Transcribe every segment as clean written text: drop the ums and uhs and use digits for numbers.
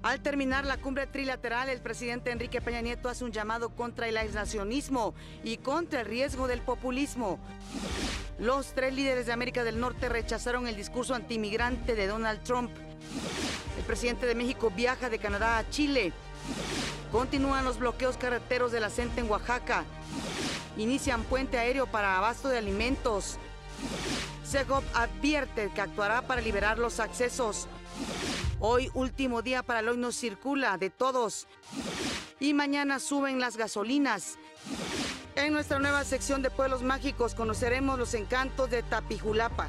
Al terminar la cumbre trilateral, el presidente Enrique Peña Nieto hace un llamado contra el aislacionismo y contra el riesgo del populismo. Los 3 líderes de América del Norte rechazaron el discurso antimigrante de Donald Trump. El presidente de México viaja de Canadá a Chile. Continúan los bloqueos carreteros de la CENTE en Oaxaca. Inician puente aéreo para abasto de alimentos. Segov advierte que actuará para liberar los accesos. Hoy, último día para el Hoy Nos Circula de todos. Y mañana suben las gasolinas. En nuestra nueva sección de Pueblos Mágicos conoceremos los encantos de Tapijulapa.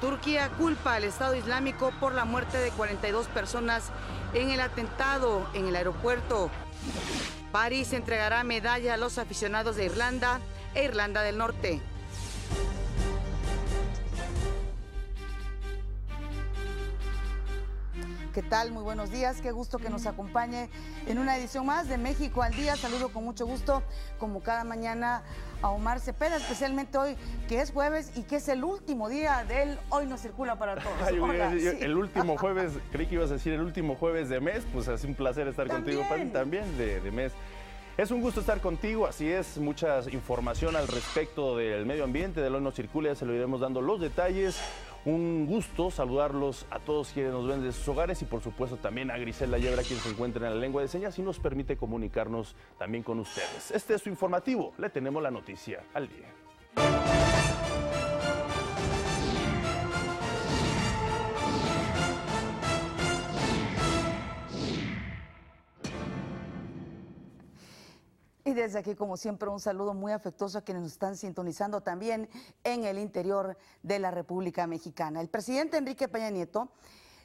Turquía culpa al Estado Islámico por la muerte de 42 personas en el atentado en el aeropuerto. París entregará medalla a los aficionados de Irlanda e Irlanda del Norte. ¿Qué tal? Muy buenos días, qué gusto que nos acompañe en una edición más de México al Día. Saludo con mucho gusto, como cada mañana, a Omar Cepeda, especialmente hoy, que es jueves y que es el último día del Hoy Nos Circula para todos. Hola, sí. El último jueves, creí que ibas a decir el último jueves de mes, pues es un placer estar contigo, también de mes. Es un gusto estar contigo, así es, mucha información al respecto del medio ambiente, del Hoy Nos Circula, ya se lo iremos dando los detalles. Un gusto saludarlos a todos quienes nos ven desde sus hogares y por supuesto también a Griselda Yebra, quien se encuentra en la lengua de señas y nos permite comunicarnos también con ustedes. Este es su informativo, le tenemos la noticia al día. Y desde aquí, como siempre, un saludo muy afectuoso a quienes nos están sintonizando también en el interior de la República Mexicana. El presidente Enrique Peña Nieto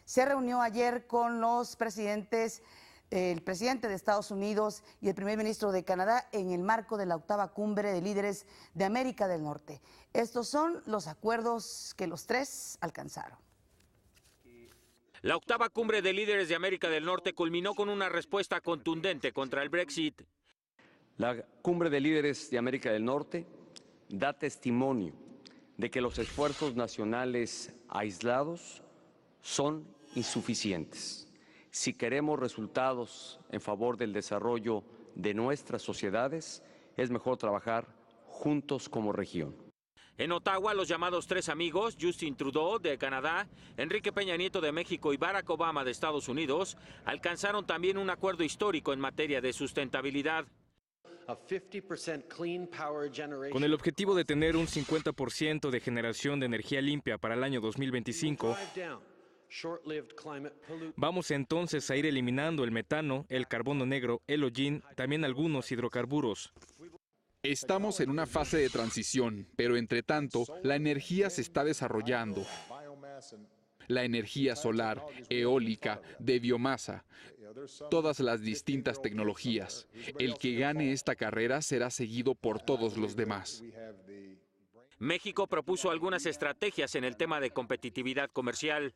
se reunió ayer con los presidentes, el presidente de Estados Unidos y el primer ministro de Canadá en el marco de la 8ª Cumbre de Líderes de América del Norte. Estos son los acuerdos que los 3 alcanzaron. La 8ª Cumbre de Líderes de América del Norte culminó con una respuesta contundente contra el Brexit. La Cumbre de Líderes de América del Norte da testimonio de que los esfuerzos nacionales aislados son insuficientes. Si queremos resultados en favor del desarrollo de nuestras sociedades, es mejor trabajar juntos como región. En Ottawa, los llamados 3 amigos, Justin Trudeau de Canadá, Enrique Peña Nieto de México y Barack Obama de Estados Unidos, alcanzaron también un acuerdo histórico en materia de sustentabilidad. Con el objetivo de tener un 50% de generación de energía limpia para el año 2025, vamos entonces a ir eliminando el metano, el carbono negro, el hollín, también algunos hidrocarburos. Estamos en una fase de transición, pero entre tanto, la energía se está desarrollando. La energía solar, eólica, de biomasa, todas las distintas tecnologías. El que gane esta carrera será seguido por todos los demás. México propuso algunas estrategias en el tema de competitividad comercial.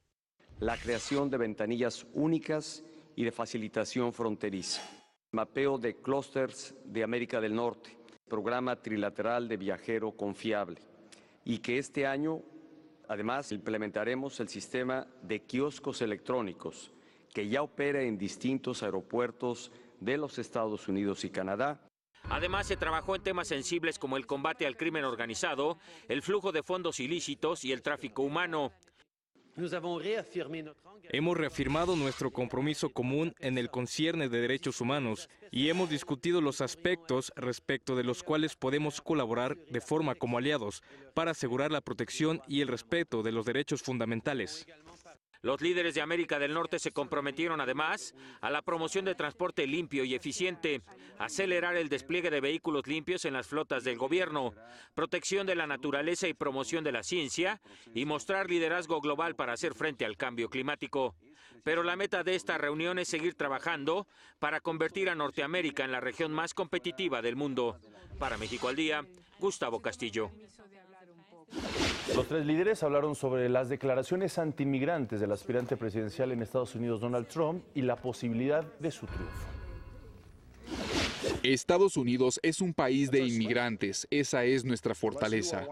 La creación de ventanillas únicas y de facilitación fronteriza. Mapeo de clústeres de América del Norte. Programa trilateral de viajero confiable. Y que este año además, implementaremos el sistema de kioscos electrónicos que ya opera en distintos aeropuertos de los Estados Unidos y Canadá. Además, se trabajó en temas sensibles como el combate al crimen organizado, el flujo de fondos ilícitos y el tráfico humano. Hemos reafirmado nuestro compromiso común en el concierne de derechos humanos y hemos discutido los aspectos respecto de los cuales podemos colaborar de forma como aliados para asegurar la protección y el respeto de los derechos fundamentales. Los líderes de América del Norte se comprometieron además a la promoción de transporte limpio y eficiente, acelerar el despliegue de vehículos limpios en las flotas del gobierno, protección de la naturaleza y promoción de la ciencia, y mostrar liderazgo global para hacer frente al cambio climático. Pero la meta de esta reunión es seguir trabajando para convertir a Norteamérica en la región más competitiva del mundo. Para México al Día, Gustavo Castillo. Los 3 líderes hablaron sobre las declaraciones antimigrantes del aspirante presidencial en Estados Unidos, Donald Trump, y la posibilidad de su triunfo. Estados Unidos es un país de inmigrantes, esa es nuestra fortaleza.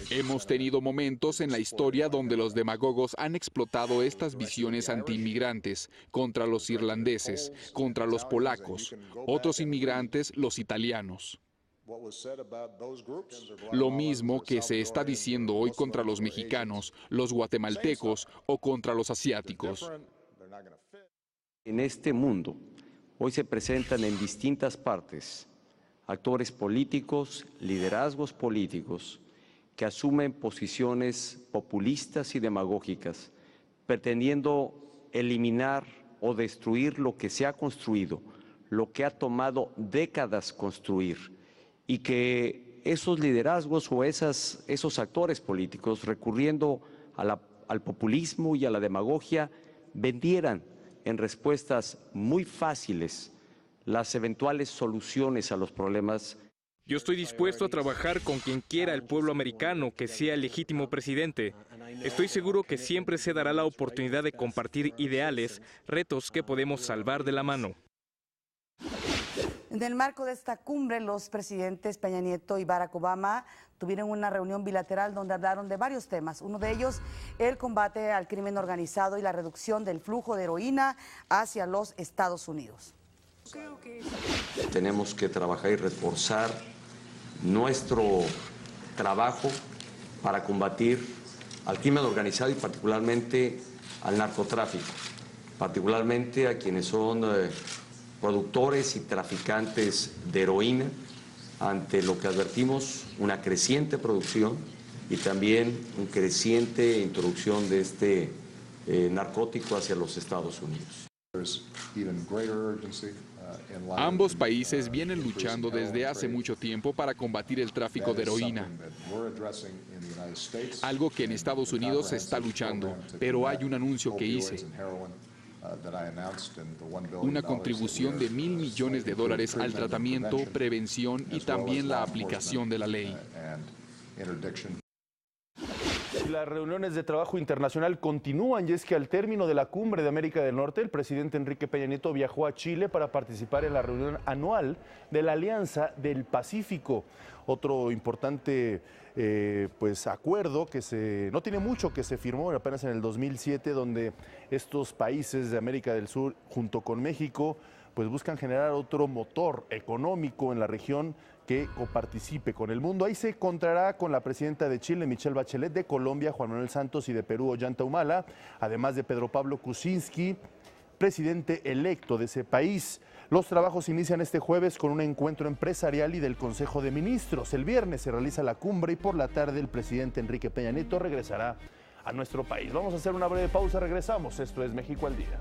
Hemos tenido momentos en la historia donde los demagogos han explotado estas visiones antiinmigrantes contra los irlandeses, contra los polacos, otros inmigrantes, los italianos. Lo mismo que se está diciendo hoy contra los mexicanos, los guatemaltecos o contra los asiáticos. En este mundo, hoy se presentan en distintas partes actores políticos, liderazgos políticos, que asumen posiciones populistas y demagógicas, pretendiendo eliminar o destruir lo que se ha construido, lo que ha tomado décadas construir, y que esos liderazgos o esos actores políticos, recurriendo al populismo y a la demagogia, vendieran en respuestas muy fáciles las eventuales soluciones a los problemas. Yo estoy dispuesto a trabajar con quien quiera el pueblo americano que sea el legítimo presidente. Estoy seguro que siempre se dará la oportunidad de compartir ideales, retos que podemos salvar de la mano. En el marco de esta cumbre, los presidentes Peña Nieto y Barack Obama tuvieron una reunión bilateral donde hablaron de varios temas. Uno de ellos, el combate al crimen organizado y la reducción del flujo de heroína hacia los Estados Unidos. Tenemos que trabajar y reforzar nuestro trabajo para combatir al crimen organizado y particularmente al narcotráfico, particularmente a quienes son productores y traficantes de heroína, ante lo que advertimos una creciente producción y también una creciente introducción de este narcótico hacia los Estados Unidos. Ambos países vienen luchando desde hace mucho tiempo para combatir el tráfico de heroína, algo que en Estados Unidos se está luchando, pero hay un anuncio que hice. Una contribución de $1.000 millones al tratamiento, prevención y también la aplicación de la ley. Las reuniones de trabajo internacional continúan y es que al término de la Cumbre de América del Norte, el presidente Enrique Peña Nieto viajó a Chile para participar en la reunión anual de la Alianza del Pacífico. Otro importante acuerdo que no tiene mucho, que se firmó apenas en el 2007, donde estos países de América del Sur junto con México pues buscan generar otro motor económico en la región que coparticipe con el mundo. Ahí se encontrará con la presidenta de Chile, Michelle Bachelet, de Colombia, Juan Manuel Santos, y de Perú, Ollanta Humala, además de Pedro Pablo Kuczynski, presidente electo de ese país. Los trabajos inician este jueves con un encuentro empresarial y del Consejo de Ministros. El viernes se realiza la cumbre y por la tarde el presidente Enrique Peña Nieto regresará a nuestro país. Vamos a hacer una breve pausa, regresamos. Esto es México al Día.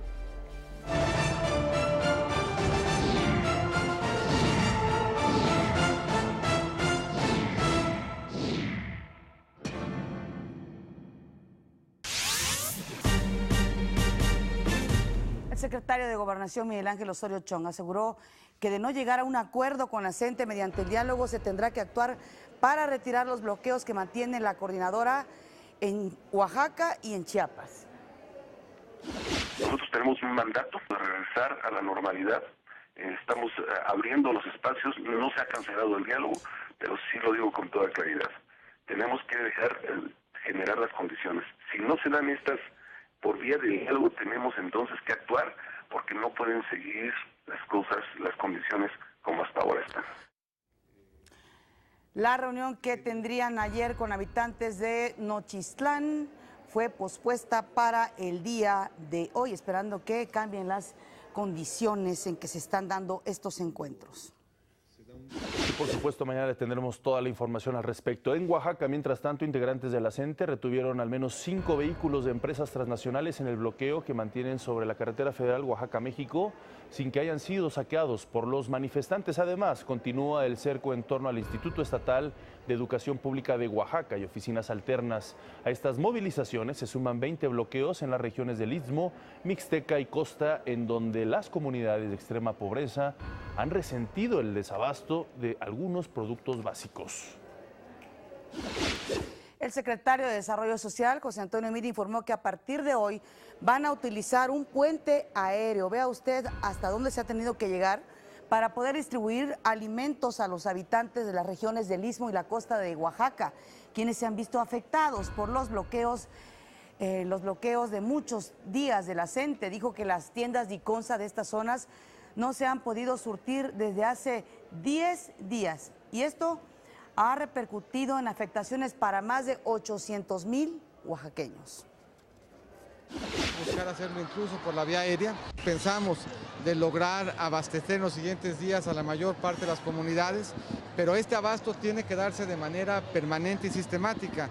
El secretario de Gobernación, Miguel Ángel Osorio Chong, aseguró que de no llegar a un acuerdo con la CENTE mediante el diálogo se tendrá que actuar para retirar los bloqueos que mantiene la coordinadora en Oaxaca y en Chiapas. Nosotros tenemos un mandato de regresar a la normalidad. Estamos abriendo los espacios, no se ha cancelado el diálogo, pero sí lo digo con toda claridad. Tenemos que dejar generar las condiciones. Si no se dan estas por vía del diálogo, tenemos entonces que actuar, porque no pueden seguir las cosas, las condiciones como hasta ahora están. La reunión que tendrían ayer con habitantes de Nochistlán fue pospuesta para el día de hoy, esperando que cambien las condiciones en que se están dando estos encuentros. Y por supuesto, mañana le tendremos toda la información al respecto. En Oaxaca, mientras tanto, integrantes de la CENTE retuvieron al menos 5 vehículos de empresas transnacionales en el bloqueo que mantienen sobre la carretera federal Oaxaca-México sin que hayan sido saqueados por los manifestantes. Además, continúa el cerco en torno al Instituto Estatal de Educación Pública de Oaxaca y oficinas alternas. A estas movilizaciones se suman 20 bloqueos en las regiones del Istmo, Mixteca y Costa, en donde las comunidades de extrema pobreza han resentido el desabasto de algunos productos básicos. El secretario de Desarrollo Social, José Antonio Meade, informó que a partir de hoy van a utilizar un puente aéreo. Vea usted hasta dónde se ha tenido que llegar para poder distribuir alimentos a los habitantes de las regiones del Istmo y la costa de Oaxaca, quienes se han visto afectados por los bloqueos de muchos días de la CENTE. Dijo que las tiendas Diconsa de estas zonas no se han podido surtir desde hace 10 días. Y esto ha repercutido en afectaciones para más de 800,000 oaxaqueños. Buscar hacerlo incluso por la vía aérea. Pensamos de lograr abastecer en los siguientes días a la mayor parte de las comunidades, pero este abasto tiene que darse de manera permanente y sistemática.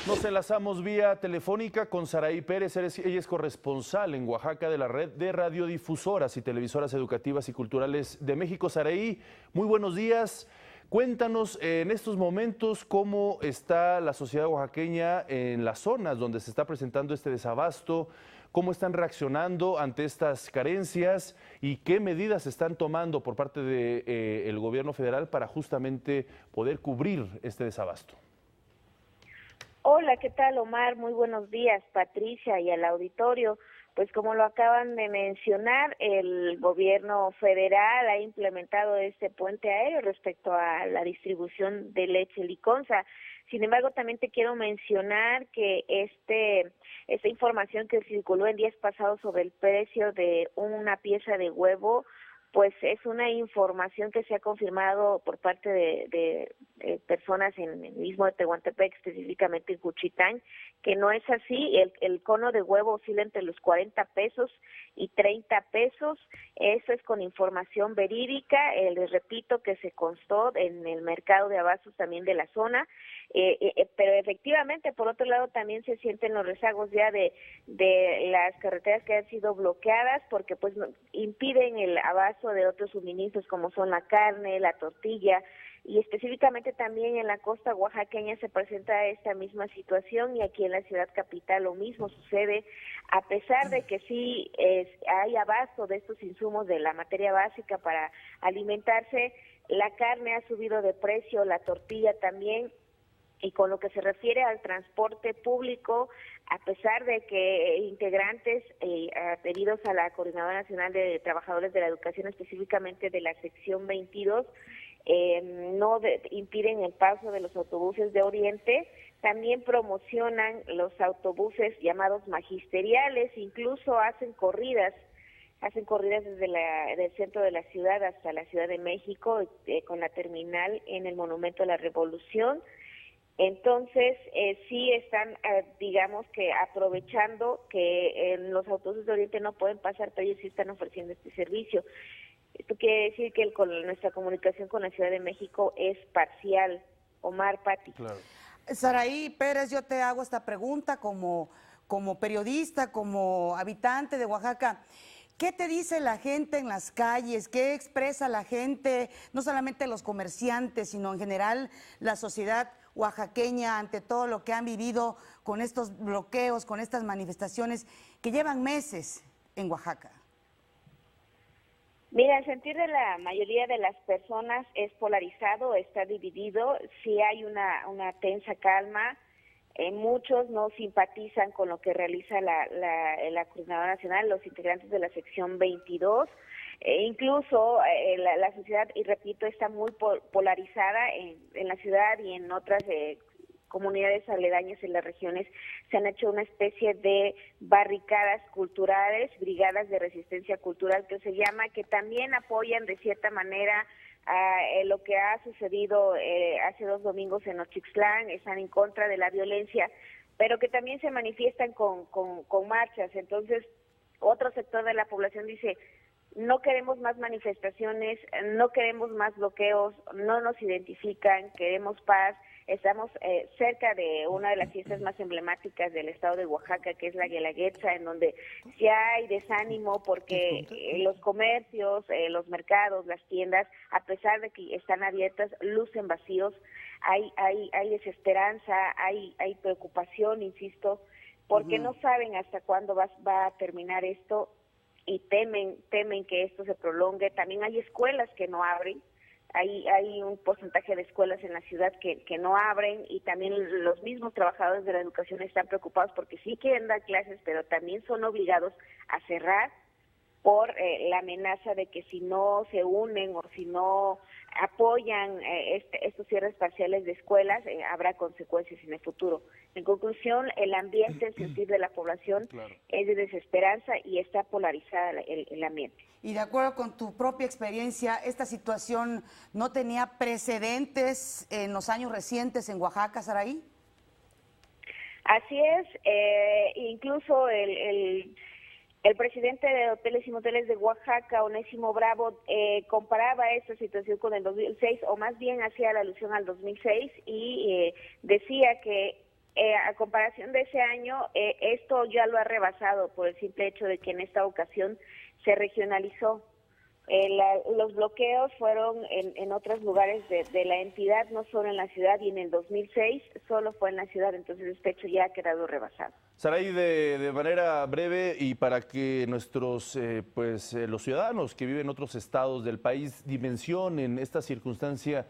Nos enlazamos vía telefónica con Saraí Pérez. Ella es corresponsal en Oaxaca de la red de radiodifusoras y televisoras educativas y culturales de México. Saraí, muy buenos días. Cuéntanos en estos momentos cómo está la sociedad oaxaqueña en las zonas donde se está presentando este desabasto, cómo están reaccionando ante estas carencias y qué medidas se están tomando por parte del gobierno federal para justamente poder cubrir este desabasto. Hola, ¿qué tal, Omar? Muy buenos días, Patricia, y al auditorio. Pues como lo acaban de mencionar, el gobierno federal ha implementado este puente aéreo respecto a la distribución de leche Diconsa. Sin embargo, también te quiero mencionar que esta información que circuló en días pasados sobre el precio de una pieza de huevo, pues es una información que se ha confirmado por parte de personas en el mismo de Tehuantepec, específicamente en Juchitán, que no es así. El cono de huevo oscila entre los 40 pesos y 30 pesos. Eso es con información verídica. Les repito que se constó en el mercado de abastos también de la zona. Pero efectivamente, por otro lado, también se sienten los rezagos ya de las carreteras que han sido bloqueadas, porque pues impiden el abasto de otros suministros como son la carne, la tortilla, y específicamente también en la costa oaxaqueña se presenta esta misma situación, y aquí en la ciudad capital lo mismo sucede, a pesar de que sí hay abasto de estos insumos de la materia básica para alimentarse. La carne ha subido de precio, la tortilla también. Y con lo que se refiere al transporte público, a pesar de que integrantes adheridos a la Coordinadora Nacional de Trabajadores de la Educación, específicamente de la sección 22, impiden el paso de los autobuses de Oriente, también promocionan los autobuses llamados magisteriales, incluso hacen corridas desde del centro de la ciudad hasta la Ciudad de México, con la terminal en el Monumento a la Revolución. Entonces, sí están, digamos que aprovechando que los autobuses de Oriente no pueden pasar, pero ellos sí están ofreciendo este servicio. Esto quiere decir que nuestra comunicación con la Ciudad de México es parcial. Omar, Pati. Claro. Saraí Pérez, yo te hago esta pregunta como periodista, como habitante de Oaxaca. ¿Qué te dice la gente en las calles? ¿Qué expresa la gente, no solamente los comerciantes, sino en general la sociedad oaxaqueña ante todo lo que han vivido con estos bloqueos, con estas manifestaciones que llevan meses en Oaxaca? Mira, el sentir de la mayoría de las personas es polarizado, está dividido. Sí hay una tensa calma. Muchos no simpatizan con lo que realiza la Coordinadora Nacional, los integrantes de la sección 22. Incluso la sociedad, y repito, está muy polarizada en la ciudad y en otras comunidades aledañas en las regiones. Se han hecho una especie de barricadas culturales, brigadas de resistencia cultural que se llama, que también apoyan de cierta manera lo que ha sucedido hace 2 domingos en Oxixtlán, están en contra de la violencia, pero que también se manifiestan con marchas. Entonces, otro sector de la población dice: no queremos más manifestaciones, no queremos más bloqueos, no nos identifican, queremos paz. Estamos cerca de una de las fiestas más emblemáticas del estado de Oaxaca, que es la Guelaguetza, en donde ya hay desánimo porque los comercios, los mercados, las tiendas, a pesar de que están abiertas, lucen vacíos. Hay desesperanza, hay preocupación, insisto, porque no saben hasta cuándo va a terminar esto y temen que esto se prolongue. También hay escuelas que no abren. Hay un porcentaje de escuelas en la ciudad que no abren, y también los mismos trabajadores de la educación están preocupados porque sí quieren dar clases, pero también son obligados a cerrar por la amenaza de que si no se unen o si no apoyan estos cierres parciales de escuelas, habrá consecuencias en el futuro. En conclusión, el ambiente, el sentir de la población es de desesperanza y está polarizada el ambiente. Y de acuerdo con tu propia experiencia, ¿esta situación no tenía precedentes en los años recientes en Oaxaca, Saraí? Así es, incluso el presidente de Hoteles y Moteles de Oaxaca, Onésimo Bravo, comparaba esta situación con el 2006, o más bien hacía la alusión al 2006, y decía que a comparación de ese año, esto ya lo ha rebasado por el simple hecho de que en esta ocasión se regionalizó. Los bloqueos fueron en otros lugares de la entidad, no solo en la ciudad, y en el 2006 solo fue en la ciudad, entonces este hecho ya ha quedado rebasado. Saraí, de manera breve y para que nuestros, los ciudadanos que viven en otros estados del país dimensionen esta circunstancia,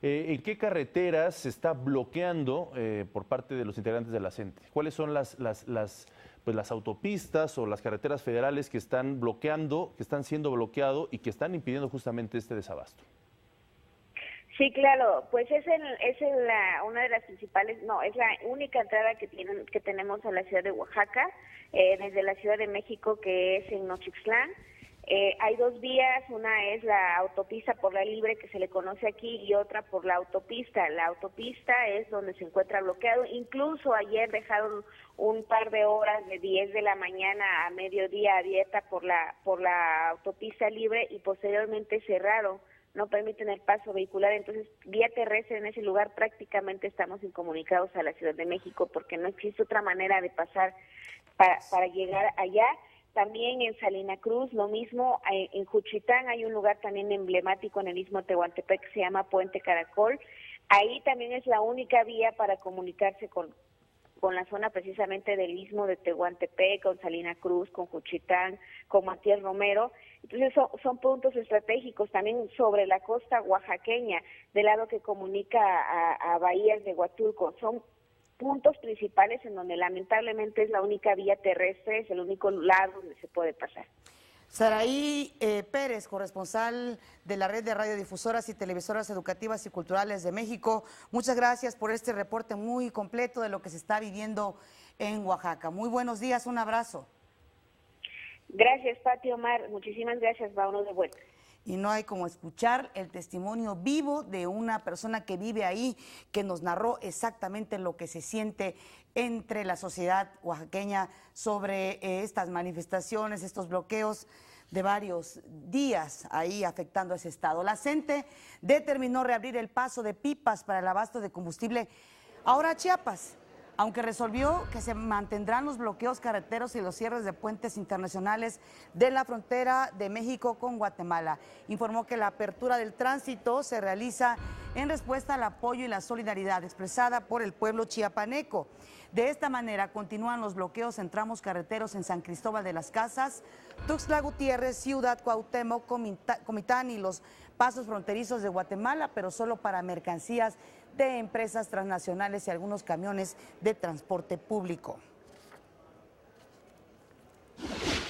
¿en qué carreteras se está bloqueando por parte de los integrantes de la CENTE? ¿Cuáles son las autopistas o las carreteras federales que están bloqueando, que están siendo bloqueados y que están impidiendo justamente este desabasto? Sí, claro, pues es una de las principales, es la única entrada que tenemos a la ciudad de Oaxaca, desde la Ciudad de México, que es en Nochixtlán. Hay dos vías, una es la autopista por la Libre, que se le conoce aquí, y otra por la autopista. La autopista es donde se encuentra bloqueado. Incluso ayer dejaron un par de horas de 10 de la mañana a mediodía abierta por la autopista Libre, y posteriormente cerraron, no permiten el paso vehicular. Entonces, vía terrestre en ese lugar prácticamente estamos incomunicados a la Ciudad de México, porque no existe otra manera de pasar para llegar allá. También en Salina Cruz, lo mismo. En Juchitán hay un lugar también emblemático en el Istmo de Tehuantepec que se llama Puente Caracol. Ahí también es la única vía para comunicarse con la zona precisamente del Istmo de Tehuantepec, con Salina Cruz, con Juchitán, con Matías Romero. Entonces son puntos estratégicos también sobre la costa oaxaqueña, del lado que comunica a Bahías de Huatulco. Son puntos principales en donde lamentablemente es la única vía terrestre, es el único lugar donde se puede pasar. Saraí Pérez, corresponsal de la Red de Radiodifusoras y Televisoras Educativas y Culturales de México, muchas gracias por este reporte muy completo de lo que se está viviendo en Oaxaca. Muy buenos días, un abrazo. Gracias, Pati, Omar, muchísimas gracias, vámonos de vuelta. Y no hay como escuchar el testimonio vivo de una persona que vive ahí, que nos narró exactamente lo que se siente entre la sociedad oaxaqueña sobre estas manifestaciones, estos bloqueos de varios días ahí afectando a ese estado. La CENTE determinó reabrir el paso de pipas para el abasto de combustible ahora a Chiapas, aunque resolvió que se mantendrán los bloqueos carreteros y los cierres de puentes internacionales de la frontera de México con Guatemala. Informó que la apertura del tránsito se realiza en respuesta al apoyo y la solidaridad expresada por el pueblo chiapaneco. De esta manera continúan los bloqueos en tramos carreteros en San Cristóbal de las Casas, Tuxtla Gutiérrez, Ciudad Cuauhtémoc, Comitán y los pasos fronterizos de Guatemala, pero solo para mercancías de empresas transnacionales y algunos camiones de transporte público.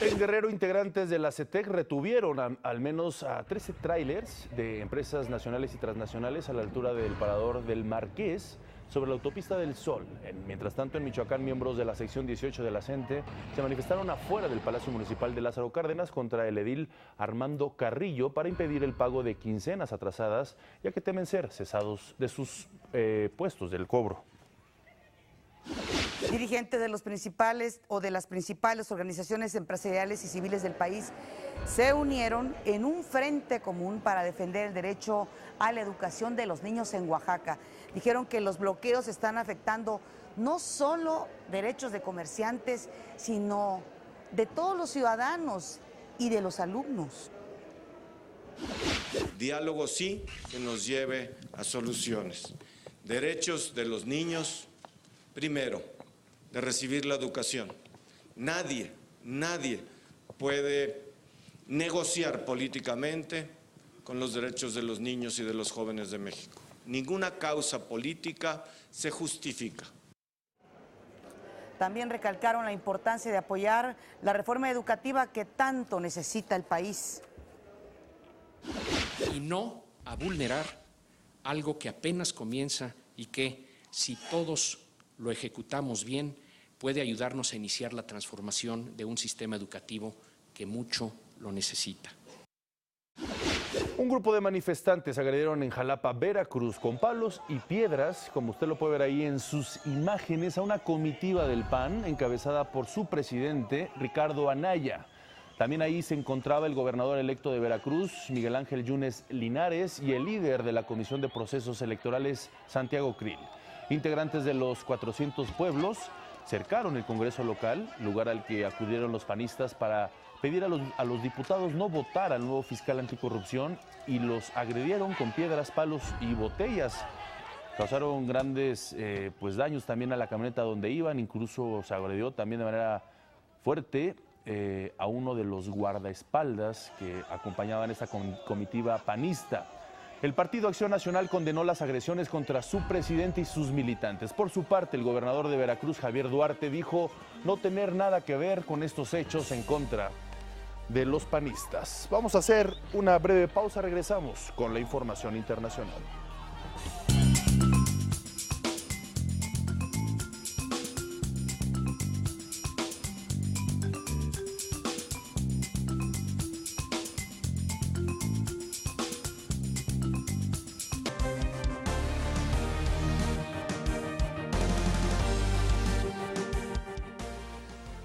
En Guerrero, integrantes de la CETEC retuvieron al menos a 13 tráilers de empresas nacionales y transnacionales a la altura del parador del Marqués, sobre la autopista del Sol. Mientras tanto, en Michoacán, miembros de la sección 18 de la CENTE se manifestaron afuera del Palacio Municipal de Lázaro Cárdenas contra el edil Armando Carrillo para impedir el pago de quincenas atrasadas, ya que temen ser cesados de sus puestos del cobro. Dirigentes de las principales organizaciones empresariales y civiles del país se unieron en un frente común para defender el derecho a la educación de los niños en Oaxaca. Dijeron que los bloqueos están afectando no solo derechos de comerciantes, sino de todos los ciudadanos y de los alumnos. Diálogo sí, que nos lleve a soluciones. Derechos de los niños, primero, de recibir la educación. Nadie puede negociar políticamente con los derechos de los niños y de los jóvenes de México. Ninguna causa política se justifica. También recalcaron la importancia de apoyar la reforma educativa que tanto necesita el país. Y no a vulnerar algo que apenas comienza y que, si todos lo ejecutamos bien, puede ayudarnos a iniciar la transformación de un sistema educativo que mucho lo necesita. Un grupo de manifestantes agredieron en Jalapa, Veracruz, con palos y piedras, como usted lo puede ver ahí en sus imágenes, a una comitiva del PAN encabezada por su presidente, Ricardo Anaya. También ahí se encontraba el gobernador electo de Veracruz, Miguel Ángel Yunes Linares, y el líder de la Comisión de Procesos Electorales, Santiago Krill. Integrantes de los 400 pueblos cercaron el Congreso local, lugar al que acudieron los panistas para pedir a los diputados no votar al nuevo fiscal anticorrupción, y los agredieron con piedras, palos y botellas. Causaron grandes daños también a la camioneta donde iban, incluso se agredió también de manera fuerte a uno de los guardaespaldas que acompañaban esta comitiva panista. El Partido Acción Nacional condenó las agresiones contra su presidente y sus militantes. Por su parte, el gobernador de Veracruz, Javier Duarte, dijo no tener nada que ver con estos hechos en contra de los panistas. Vamos a hacer una breve pausa, regresamos con la información internacional.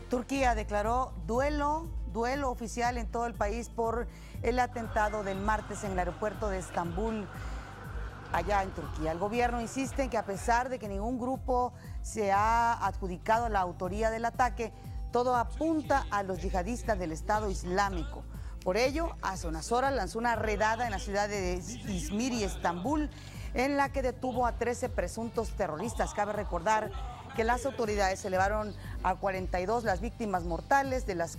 Turquía declaró duelo oficial en todo el país por el atentado del martes en el aeropuerto de Estambul, allá en Turquía. El gobierno insiste en que a pesar de que ningún grupo se ha adjudicado la autoría del ataque, todo apunta a los yihadistas del Estado Islámico. Por ello, hace unas horas lanzó una redada en la ciudad de Izmir y Estambul, en la que detuvo a 13 presuntos terroristas. Cabe recordar que las autoridades elevaron a 42 las víctimas mortales, de las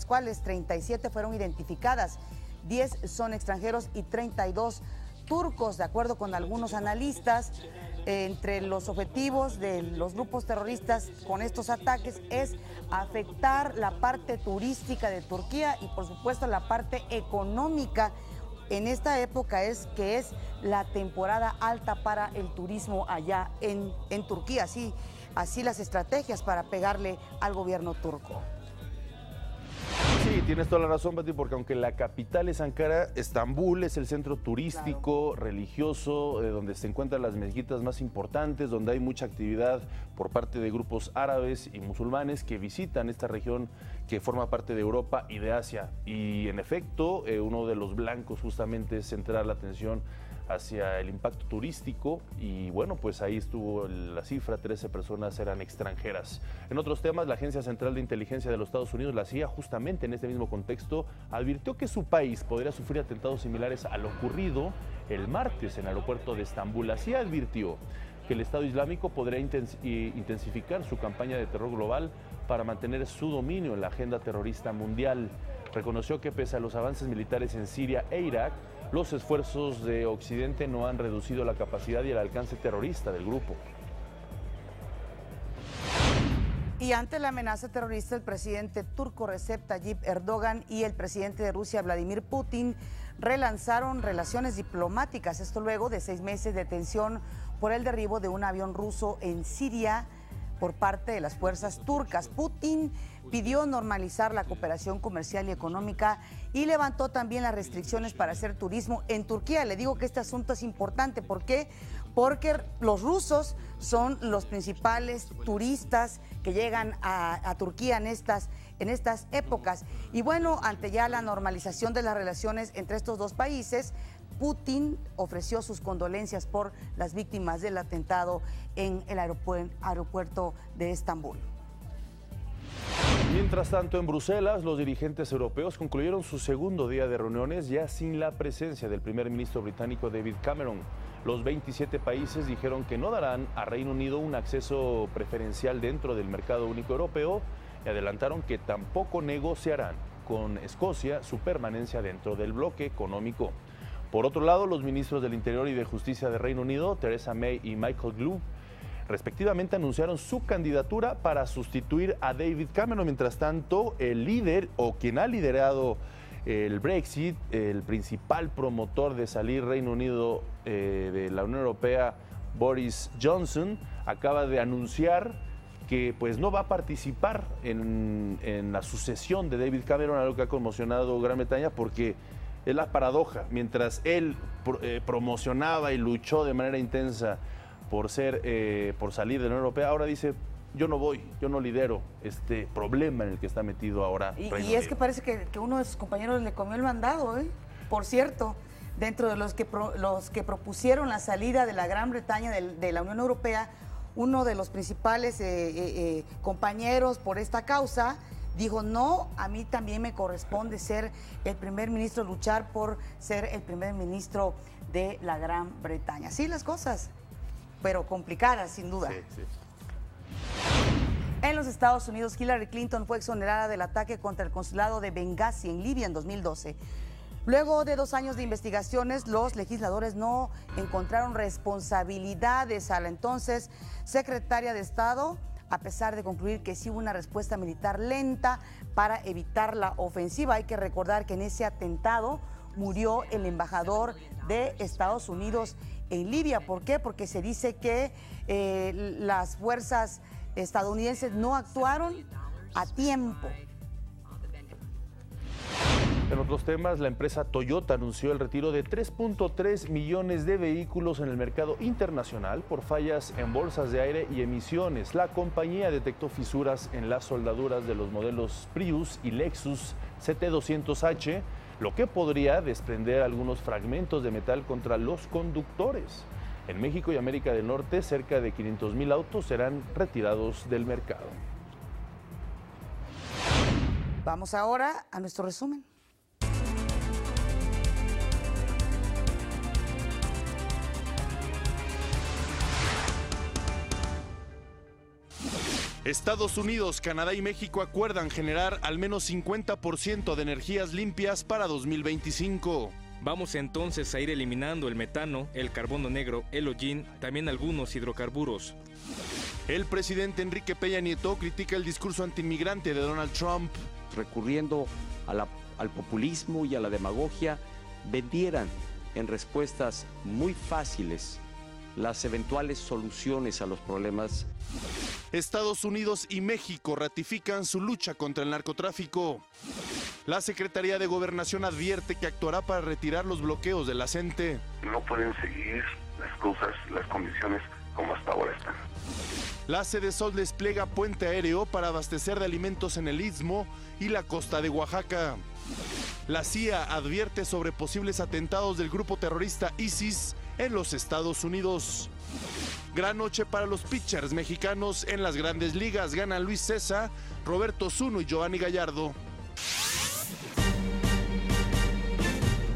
cuales 37 fueron identificadas, 10 son extranjeros y 32 turcos. De acuerdo con algunos analistas, entre los objetivos de los grupos terroristas con estos ataques es afectar la parte turística de Turquía y por supuesto la parte económica en esta época, que es la temporada alta para el turismo allá en Turquía. Así las estrategias para pegarle al gobierno turco. Sí, tienes toda la razón, Pati, porque aunque la capital es Ankara, Estambul es el centro turístico, claro, religioso, donde se encuentran las mezquitas más importantes, donde hay mucha actividad por parte de grupos árabes y musulmanes que visitan esta región que forma parte de Europa y de Asia. Y en efecto, uno de los blancos justamente es centrar la atención hacia el impacto turístico, y bueno, pues ahí estuvo la cifra, 13 personas eran extranjeras. En otros temas, la Agencia Central de Inteligencia de los Estados Unidos, la CIA, justamente en este mismo contexto, advirtió que su país podría sufrir atentados similares a lo ocurrido el martes en el aeropuerto de Estambul. La CIA advirtió que el Estado Islámico podría intensificar su campaña de terror global para mantener su dominio en la agenda terrorista mundial. Reconoció que pese a los avances militares en Siria e Irak, los esfuerzos de Occidente no han reducido la capacidad y el alcance terrorista del grupo. Y ante la amenaza terrorista, el presidente turco Recep Tayyip Erdogan y el presidente de Rusia Vladimir Putin relanzaron relaciones diplomáticas. Esto luego de 6 meses de tensión por el derribo de un avión ruso en Siria por parte de las fuerzas turcas. Putin pidió normalizar la cooperación comercial y económica y levantó también las restricciones para hacer turismo en Turquía. Le digo que este asunto es importante. ¿Por qué? Porque los rusos son los principales turistas que llegan a Turquía en estas épocas. Y bueno, ante ya la normalización de las relaciones entre estos dos países, Putin ofreció sus condolencias por las víctimas del atentado en el aeropuerto de Estambul. Mientras tanto, en Bruselas, los dirigentes europeos concluyeron su segundo día de reuniones ya sin la presencia del primer ministro británico David Cameron. Los 27 países dijeron que no darán a Reino Unido un acceso preferencial dentro del mercado único europeo y adelantaron que tampoco negociarán con Escocia su permanencia dentro del bloque económico. Por otro lado, los ministros del Interior y de Justicia de Reino Unido, Theresa May y Michael Gove, respectivamente anunciaron su candidatura para sustituir a David Cameron. Mientras tanto, el líder o quien ha liderado el Brexit, el principal promotor de salir Reino Unido de la Unión Europea, Boris Johnson, acaba de anunciar que pues no va a participar en la sucesión de David Cameron, algo que ha conmocionado Gran Bretaña, porque es la paradoja. Mientras él promocionaba y luchó de manera intensa por salir de la Unión Europea, ahora dice: yo no voy, yo no lidero este problema en el que está metido ahora Reino Unido. Y es que parece que uno de sus compañeros le comió el mandado, ¿eh? Por cierto, dentro de los que propusieron la salida de la Gran Bretaña de la Unión Europea, uno de los principales compañeros por esta causa dijo: no, a mí también me corresponde ser el primer ministro, luchar por ser el primer ministro de la Gran Bretaña. Sí, las cosas, pero complicadas, sin duda. Sí, sí. En los Estados Unidos, Hillary Clinton fue exonerada del ataque contra el consulado de Benghazi en Libia en 2012. Luego de 2 años de investigaciones, los legisladores no encontraron responsabilidades a la entonces secretaria de Estado, a pesar de concluir que sí hubo una respuesta militar lenta para evitar la ofensiva. Hay que recordar que en ese atentado murió el embajador de Estados Unidos en Libia. ¿Por qué? Porque se dice que las fuerzas estadounidenses no actuaron a tiempo. En otros temas, la empresa Toyota anunció el retiro de 3.3 millones de vehículos en el mercado internacional por fallas en bolsas de aire y emisiones. La compañía detectó fisuras en las soldaduras de los modelos Prius y Lexus CT200H, lo que podría desprender algunos fragmentos de metal contra los conductores. En México y América del Norte, cerca de 500,000 autos serán retirados del mercado. Vamos ahora a nuestro resumen. Estados Unidos, Canadá y México acuerdan generar al menos 50% de energías limpias para 2025. Vamos entonces a ir eliminando el metano, el carbono negro, el hollín, también algunos hidrocarburos. El presidente Enrique Peña Nieto critica el discurso antiinmigrante de Donald Trump. Recurriendo al populismo y a la demagogia, vendieran en respuestas muy fáciles las eventuales soluciones a los problemas. Estados Unidos y México ratifican su lucha contra el narcotráfico. La Secretaría de Gobernación advierte que actuará para retirar los bloqueos de la CENTE. No pueden seguir las condiciones como hasta ahora están. La Sedesol despliega puente aéreo para abastecer de alimentos en el Istmo y la costa de Oaxaca. La CIA advierte sobre posibles atentados del grupo terrorista ISIS en los Estados Unidos. Gran noche para los pitchers mexicanos en las grandes ligas. Ganan Luis César, Roberto Zuno y Giovanni Gallardo.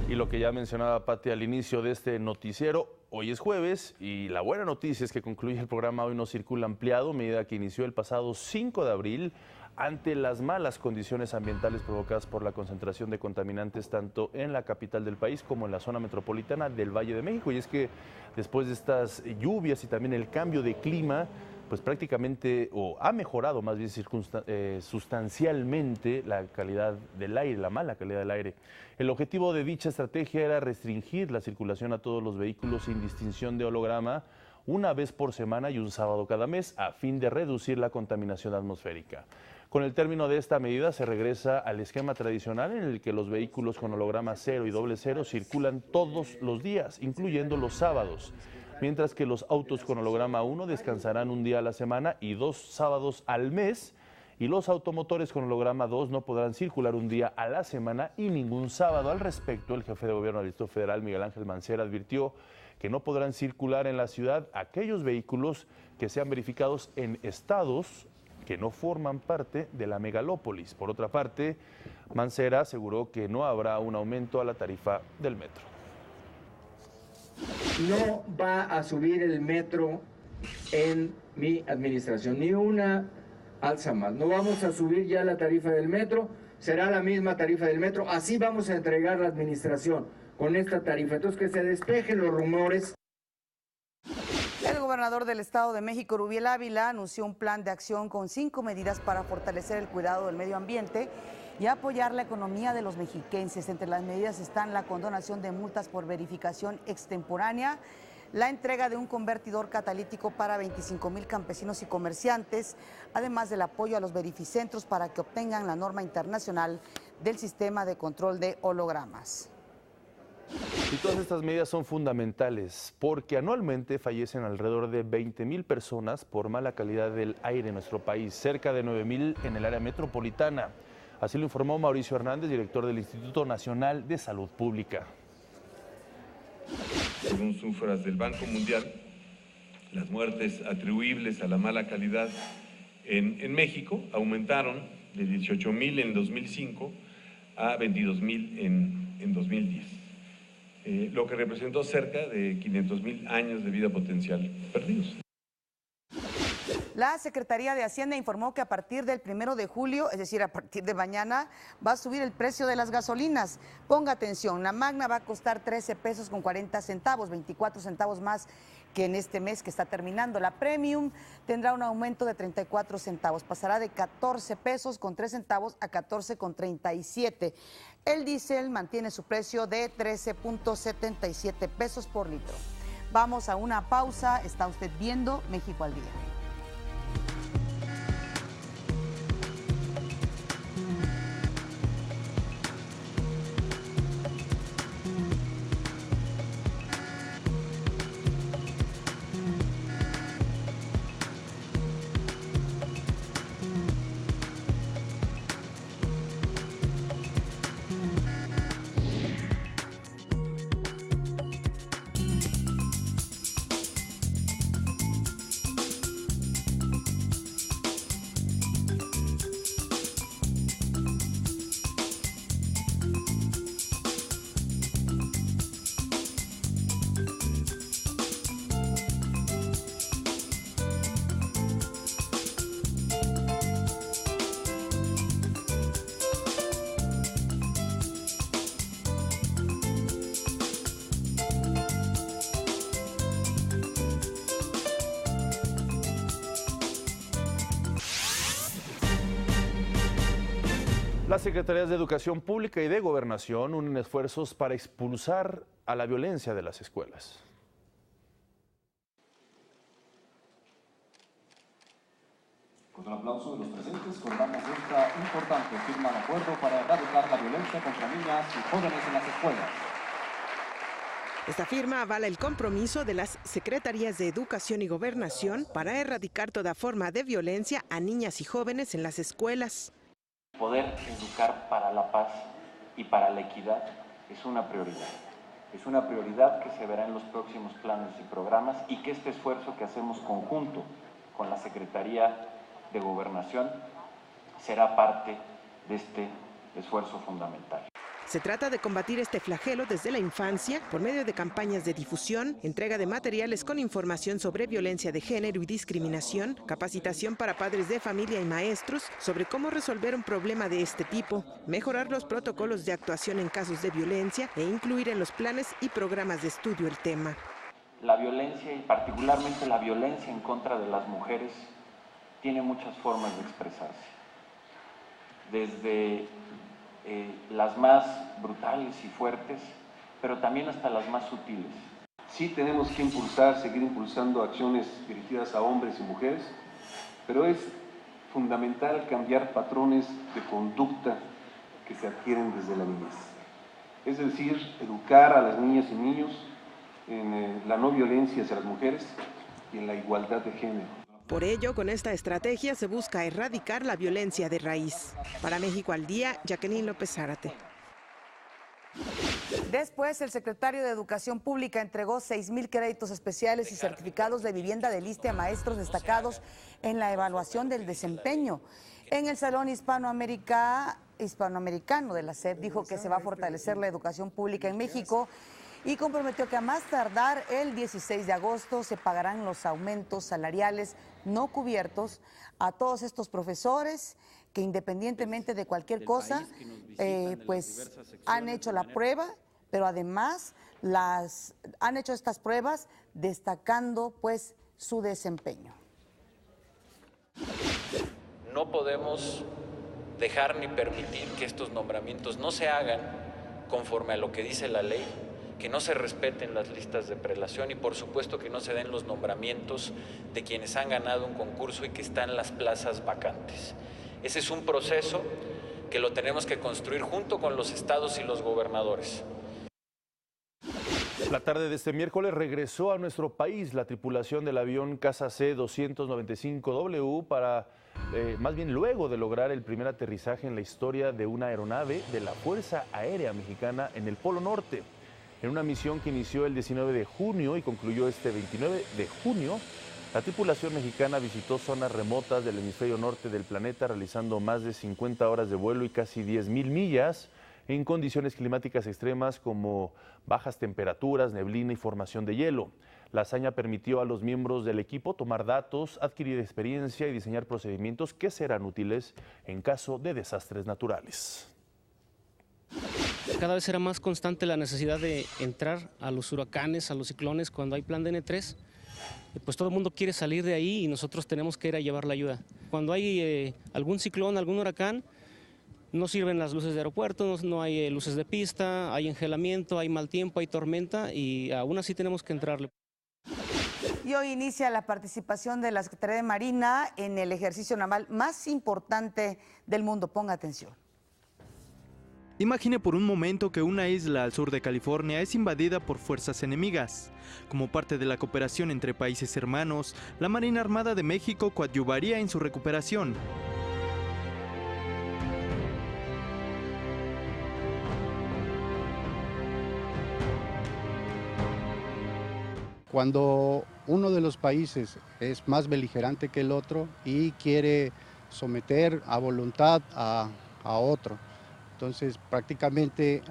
Y lo que ya mencionaba Pati al inicio de este noticiero, hoy es jueves y la buena noticia es que concluye el programa Hoy No Circula ampliado, medida que inició el pasado 5 de abril ante las malas condiciones ambientales provocadas por la concentración de contaminantes tanto en la capital del país como en la zona metropolitana del Valle de México. Y es que después de estas lluvias y también el cambio de clima, pues prácticamente, o ha mejorado más bien sustancialmente la calidad del aire, la mala calidad del aire. El objetivo de dicha estrategia era restringir la circulación a todos los vehículos sin distinción de holograma una vez por semana y un sábado cada mes, a fin de reducir la contaminación atmosférica. Con el término de esta medida se regresa al esquema tradicional en el que los vehículos con holograma 0 y doble 0 circulan todos los días, incluyendo los sábados, mientras que los autos con holograma 1 descansarán un día a la semana y 2 sábados al mes, y los automotores con holograma 2 no podrán circular un día a la semana y ningún sábado. Al respecto, el jefe de gobierno del Distrito Federal, Miguel Ángel Mancera, advirtió que no podrán circular en la ciudad aquellos vehículos que sean verificados en estados que no forman parte de la megalópolis. Por otra parte, Mancera aseguró que no habrá un aumento a la tarifa del metro. No va a subir el metro en mi administración, ni una alza más. No vamos a subir ya la tarifa del metro, será la misma tarifa del metro. Así vamos a entregar la administración, con esta tarifa. Entonces, que se despejen los rumores. El gobernador del Estado de México, Rubiel Ávila, anunció un plan de acción con 5 medidas para fortalecer el cuidado del medio ambiente y apoyar la economía de los mexiquenses. Entre las medidas están la condonación de multas por verificación extemporánea, la entrega de un convertidor catalítico para 25,000 campesinos y comerciantes, además del apoyo a los verificentros para que obtengan la norma internacional del sistema de control de hologramas. Y todas estas medidas son fundamentales porque anualmente fallecen alrededor de 20,000 personas por mala calidad del aire en nuestro país, cerca de 9,000 en el área metropolitana. Así lo informó Mauricio Hernández, director del Instituto Nacional de Salud Pública. Según cifras del Banco Mundial, las muertes atribuibles a la mala calidad en México aumentaron de 18,000 en 2005 a 22,000 en 2010. Lo que representó cerca de 500,000 años de vida potencial perdidos. La Secretaría de Hacienda informó que a partir del 1 de julio, es decir, a partir de mañana, va a subir el precio de las gasolinas. Ponga atención, la Magna va a costar 13 pesos con 40 centavos, 24 centavos más que en este mes que está terminando. La Premium tendrá un aumento de 34 centavos, pasará de 14 pesos con 3 centavos a 14 con 37. El diésel mantiene su precio de 13.77 pesos por litro. Vamos a una pausa, está usted viendo México al Día. Las Secretarías de Educación Pública y de Gobernación unen esfuerzos para expulsar a la violencia de las escuelas. Con el aplauso de los presentes, coronamos esta importante firma de acuerdo para erradicar la violencia contra niñas y jóvenes en las escuelas. Esta firma avala el compromiso de las Secretarías de Educación y Gobernación para erradicar toda forma de violencia a niñas y jóvenes en las escuelas. Poder educar para la paz y para la equidad es una prioridad. Es una prioridad que se verá en los próximos planes y programas y que este esfuerzo que hacemos conjunto con la Secretaría de Gobernación será parte de este esfuerzo fundamental. Se trata de combatir este flagelo desde la infancia por medio de campañas de difusión, entrega de materiales con información sobre violencia de género y discriminación, capacitación para padres de familia y maestros sobre cómo resolver un problema de este tipo, mejorar los protocolos de actuación en casos de violencia e incluir en los planes y programas de estudio el tema. La violencia y particularmente la violencia en contra de las mujeres tiene muchas formas de expresarse. Desde las más brutales y fuertes, pero también hasta las más sutiles. Sí tenemos que seguir impulsando acciones dirigidas a hombres y mujeres, pero es fundamental cambiar patrones de conducta que se adquieren desde la niñez. Es decir, educar a las niñas y niños en la no violencia hacia las mujeres y en la igualdad de género. Por ello, con esta estrategia se busca erradicar la violencia de raíz. Para México al Día, Jacqueline López Zárate. Después, el secretario de Educación Pública entregó 6,000 créditos especiales y certificados de vivienda del ISSSTE a maestros destacados en la evaluación del desempeño. En el Salón Hispanoamericano de la SEP dijo que se va a fortalecer la educación pública en México y comprometió que a más tardar el 16 de agosto se pagarán los aumentos salariales no cubiertos a todos estos profesores que independientemente de cualquier cosa, pues han hecho la prueba pero además han hecho estas pruebas destacando pues su desempeño. No podemos dejar ni permitir que estos nombramientos no se hagan conforme a lo que dice la ley, que no se respeten las listas de prelación y por supuesto que no se den los nombramientos de quienes han ganado un concurso y que están en las plazas vacantes. Ese es un proceso que lo tenemos que construir junto con los estados y los gobernadores. La tarde de este miércoles regresó a nuestro país la tripulación del avión Casa C-295W más bien luego de lograr el primer aterrizaje en la historia de una aeronave de la Fuerza Aérea Mexicana en el Polo Norte. En una misión que inició el 19 de junio y concluyó este 29 de junio, la tripulación mexicana visitó zonas remotas del hemisferio norte del planeta, realizando más de 50 horas de vuelo y casi 10,000 millas en condiciones climáticas extremas como bajas temperaturas, neblina y formación de hielo. La hazaña permitió a los miembros del equipo tomar datos, adquirir experiencia y diseñar procedimientos que serán útiles en caso de desastres naturales. Cada vez era más constante la necesidad de entrar a los huracanes, a los ciclones, cuando hay plan de N3. Pues todo el mundo quiere salir de ahí y nosotros tenemos que ir a llevar la ayuda. Cuando hay algún ciclón, algún huracán, no sirven las luces de aeropuerto, no hay luces de pista, hay engelamiento, hay mal tiempo, hay tormenta y aún así tenemos que entrarle. Y hoy inicia la participación de la Secretaría de Marina en el ejercicio naval más importante del mundo. Ponga atención. Imagine por un momento que una isla al sur de California es invadida por fuerzas enemigas. Como parte de la cooperación entre países hermanos, la Marina Armada de México coadyuvaría en su recuperación. Cuando uno de los países es más beligerante que el otro y quiere someter a voluntad a otro, entonces prácticamente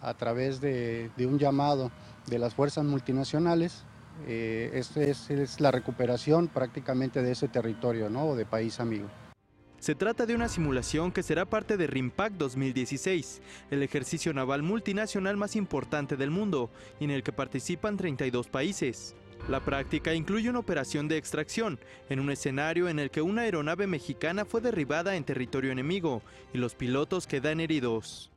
a través de un llamado de las fuerzas multinacionales, es la recuperación prácticamente de ese territorio, ¿no? O de país amigo. Se trata de una simulación que será parte de RIMPAC 2016, el ejercicio naval multinacional más importante del mundo, y en el que participan 32 países. La práctica incluye una operación de extracción, en un escenario en el que una aeronave mexicana fue derribada en territorio enemigo y los pilotos quedan heridos.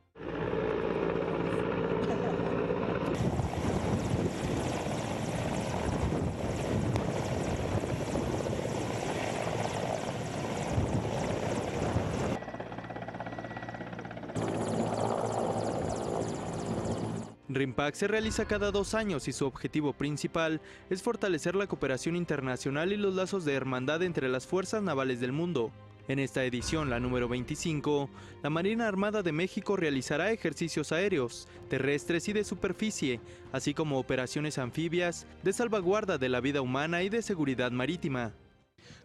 RIMPAC se realiza cada 2 años y su objetivo principal es fortalecer la cooperación internacional y los lazos de hermandad entre las fuerzas navales del mundo. En esta edición, la número 25, la Marina Armada de México realizará ejercicios aéreos, terrestres y de superficie, así como operaciones anfibias, de salvaguarda de la vida humana y de seguridad marítima.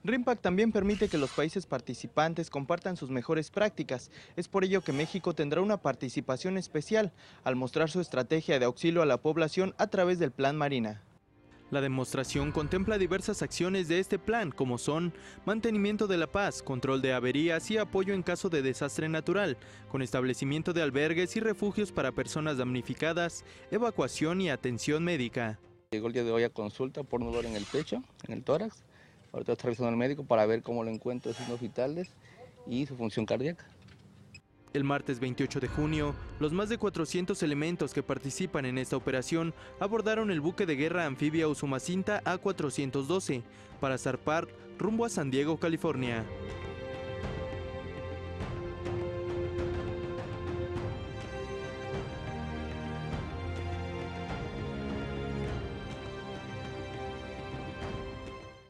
RIMPAC también permite que los países participantes compartan sus mejores prácticas. Es por ello que México tendrá una participación especial al mostrar su estrategia de auxilio a la población a través del Plan Marina. La demostración contempla diversas acciones de este plan, como son mantenimiento de la paz, control de averías y apoyo en caso de desastre natural, con establecimiento de albergues y refugios para personas damnificadas, evacuación y atención médica. Llegó el día de hoy a consulta por un dolor en el pecho, en el tórax. Ahorita está revisando al médico para ver cómo lo encuentra, signos vitales y su función cardíaca. El martes 28 de junio, los más de 400 elementos que participan en esta operación abordaron el buque de guerra anfibia Usumacinta A-412 para zarpar rumbo a San Diego, California.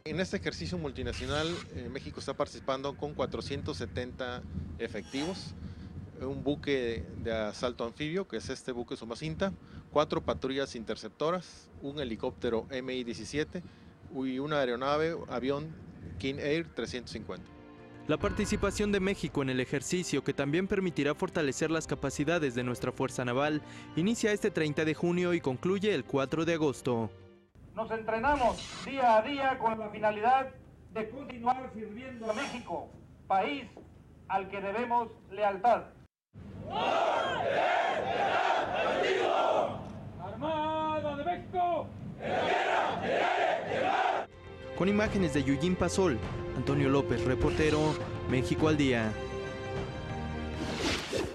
En este ejercicio multinacional, México está participando con 470 efectivos, un buque de asalto anfibio, que es este buque Usumacinta, 4 patrullas interceptoras, un helicóptero Mi-17 y una aeronave, avión King Air 350. La participación de México en el ejercicio, que también permitirá fortalecer las capacidades de nuestra Fuerza Naval, inicia este 30 de junio y concluye el 4 de agosto. Nos entrenamos día a día con la finalidad de continuar sirviendo a México, país al que debemos lealtad. Con imágenes de Yujin Pasol, Antonio López, reportero, México al día.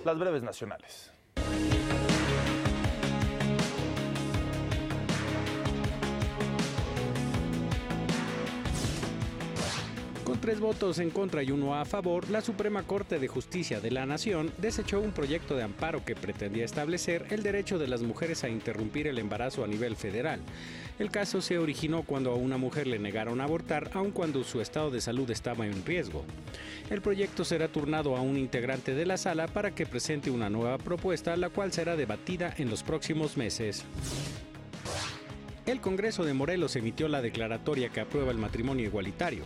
Las breves nacionales. Con 3 votos en contra y 1 a favor, la Suprema Corte de Justicia de la Nación desechó un proyecto de amparo que pretendía establecer el derecho de las mujeres a interrumpir el embarazo a nivel federal. El caso se originó cuando a una mujer le negaron abortar, aun cuando su estado de salud estaba en riesgo. El proyecto será turnado a un integrante de la sala para que presente una nueva propuesta, la cual será debatida en los próximos meses. El Congreso de Morelos emitió la declaratoria que aprueba el matrimonio igualitario.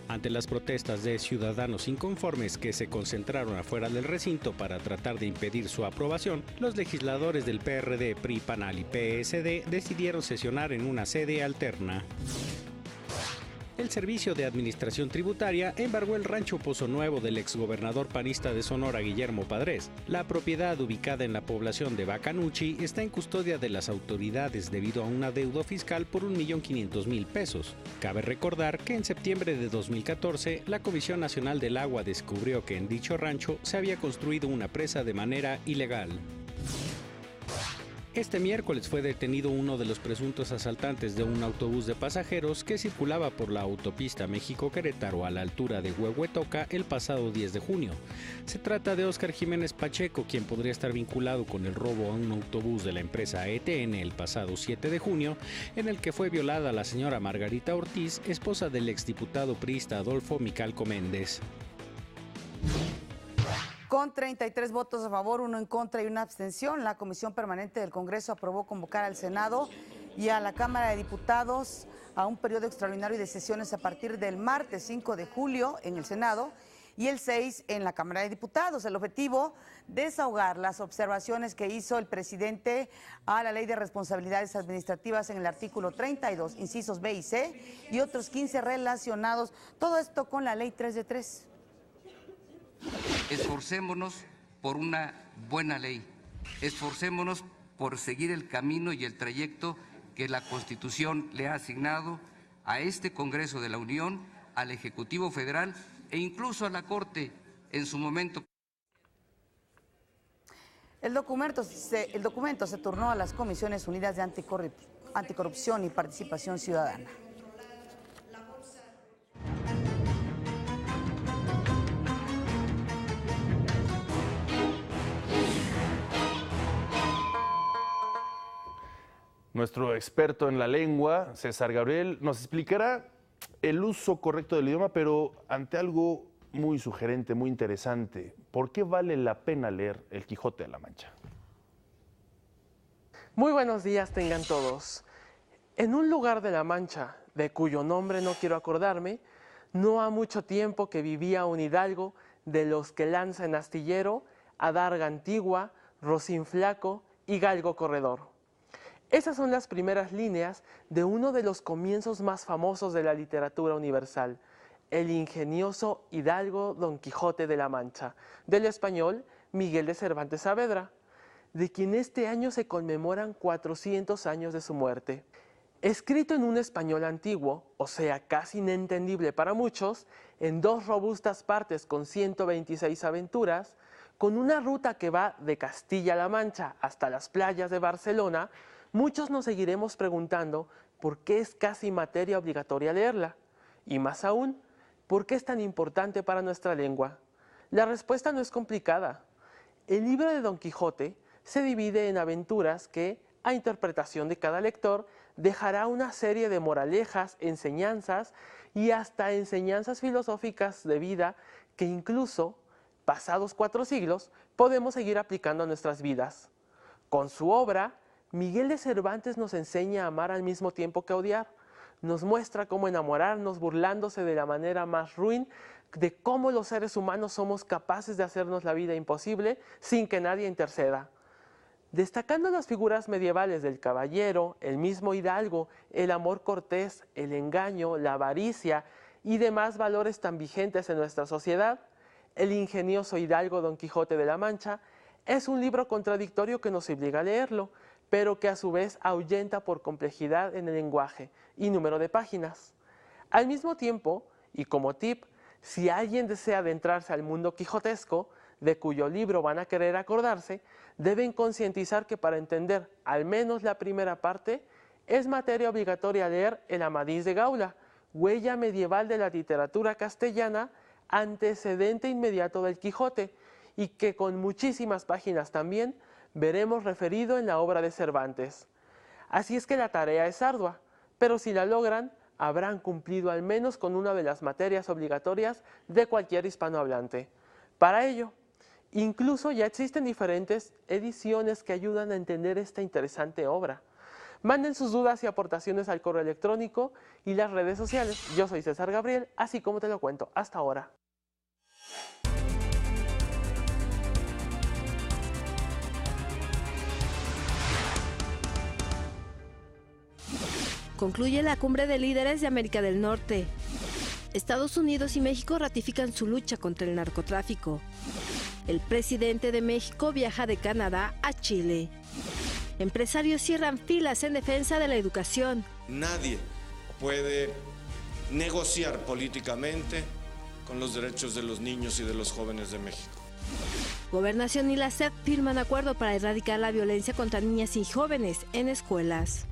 Ante las protestas de ciudadanos inconformes que se concentraron afuera del recinto para tratar de impedir su aprobación, los legisladores del PRD, PRI, PANAL y PSD decidieron sesionar en una sede alterna. El Servicio de Administración Tributaria embargó el rancho Pozo Nuevo del exgobernador panista de Sonora, Guillermo Padres. La propiedad, ubicada en la población de Bacanuchi, está en custodia de las autoridades debido a un adeudo fiscal por 1.500.000 pesos. Cabe recordar que en septiembre de 2014, la Comisión Nacional del Agua descubrió que en dicho rancho se había construido una presa de manera ilegal. Este miércoles fue detenido uno de los presuntos asaltantes de un autobús de pasajeros que circulaba por la autopista México-Querétaro a la altura de Huehuetoca el pasado 10 de junio. Se trata de Óscar Jiménez Pacheco, quien podría estar vinculado con el robo a un autobús de la empresa ETN el pasado 7 de junio, en el que fue violada la señora Margarita Ortiz, esposa del exdiputado priista Adolfo Micalco Méndez. Con 33 votos a favor, 1 en contra y 1 abstención, la Comisión Permanente del Congreso aprobó convocar al Senado y a la Cámara de Diputados a un periodo extraordinario de sesiones a partir del martes 5 de julio en el Senado y el 6 en la Cámara de Diputados. El objetivo, desahogar las observaciones que hizo el presidente a la Ley de Responsabilidades Administrativas en el artículo 32, incisos B y C, y otros 15 relacionados, todo esto con la Ley 3 de 3. Esforcémonos por una buena ley, esforcémonos por seguir el camino y el trayecto que la Constitución le ha asignado a este Congreso de la Unión, al Ejecutivo Federal e incluso a la Corte en su momento. El documento se turnó a las Comisiones Unidas de Anticorrupción y Participación Ciudadana. Nuestro experto en la lengua, César Gabriel, nos explicará el uso correcto del idioma, pero ante algo muy sugerente, muy interesante. ¿Por qué vale la pena leer El Quijote de la Mancha? Muy buenos días tengan todos. En un lugar de la Mancha, de cuyo nombre no quiero acordarme, no ha mucho tiempo que vivía un hidalgo de los que lanza en astillero, adarga antigua, rocín flaco y galgo corredor. Esas son las primeras líneas de uno de los comienzos más famosos de la literatura universal, el ingenioso hidalgo Don Quijote de la Mancha, del español Miguel de Cervantes Saavedra, de quien este año se conmemoran 400 años de su muerte. Escrito en un español antiguo, o sea, casi inentendible para muchos, en 2 robustas partes con 126 aventuras, con una ruta que va de Castilla-La Mancha hasta las playas de Barcelona, muchos nos seguiremos preguntando por qué es casi materia obligatoria leerla. Y más aún, ¿por qué es tan importante para nuestra lengua? La respuesta no es complicada. El libro de Don Quijote se divide en aventuras que, a interpretación de cada lector, dejará una serie de moralejas, enseñanzas y hasta enseñanzas filosóficas de vida que incluso, pasados 4 siglos, podemos seguir aplicando a nuestras vidas. Con su obra, Miguel de Cervantes nos enseña a amar al mismo tiempo que odiar. Nos muestra cómo enamorarnos burlándose de la manera más ruin, de cómo los seres humanos somos capaces de hacernos la vida imposible sin que nadie interceda. Destacando las figuras medievales del caballero, el mismo hidalgo, el amor cortés, el engaño, la avaricia y demás valores tan vigentes en nuestra sociedad, el ingenioso hidalgo Don Quijote de la Mancha es un libro contradictorio que nos obliga a leerlo, pero que a su vez ahuyenta por complejidad en el lenguaje y número de páginas. Al mismo tiempo, y como tip, si alguien desea adentrarse al mundo quijotesco, de cuyo libro van a querer acordarse, deben concientizar que para entender al menos la primera parte, es materia obligatoria leer El Amadís de Gaula, huella medieval de la literatura castellana, antecedente inmediato del Quijote, y que con muchísimas páginas también veremos referido en la obra de Cervantes. Así es que la tarea es ardua, pero si la logran, habrán cumplido al menos con una de las materias obligatorias de cualquier hispanohablante. Para ello, incluso ya existen diferentes ediciones que ayudan a entender esta interesante obra. Manden sus dudas y aportaciones al correo electrónico y las redes sociales. Yo soy César Gabriel, así como te lo cuento hasta ahora. Concluye la cumbre de líderes de América del Norte. Estados Unidos y México ratifican su lucha contra el narcotráfico. El presidente de México viaja de Canadá a Chile. Empresarios cierran filas en defensa de la educación. Nadie puede negociar políticamente con los derechos de los niños y de los jóvenes de México. Gobernación y la SEP firman acuerdo para erradicar la violencia contra niñas y jóvenes en escuelas.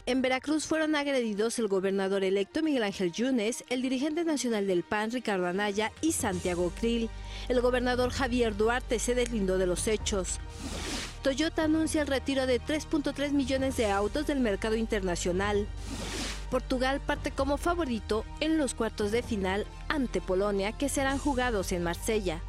En Veracruz fueron agredidos el gobernador electo Miguel Ángel Yunes, el dirigente nacional del PAN Ricardo Anaya y Santiago Krill. El gobernador Javier Duarte se deslindó de los hechos. Toyota anuncia el retiro de 3.3 millones de autos del mercado internacional. Portugal parte como favorito en los cuartos de final ante Polonia, que serán jugados en Marsella.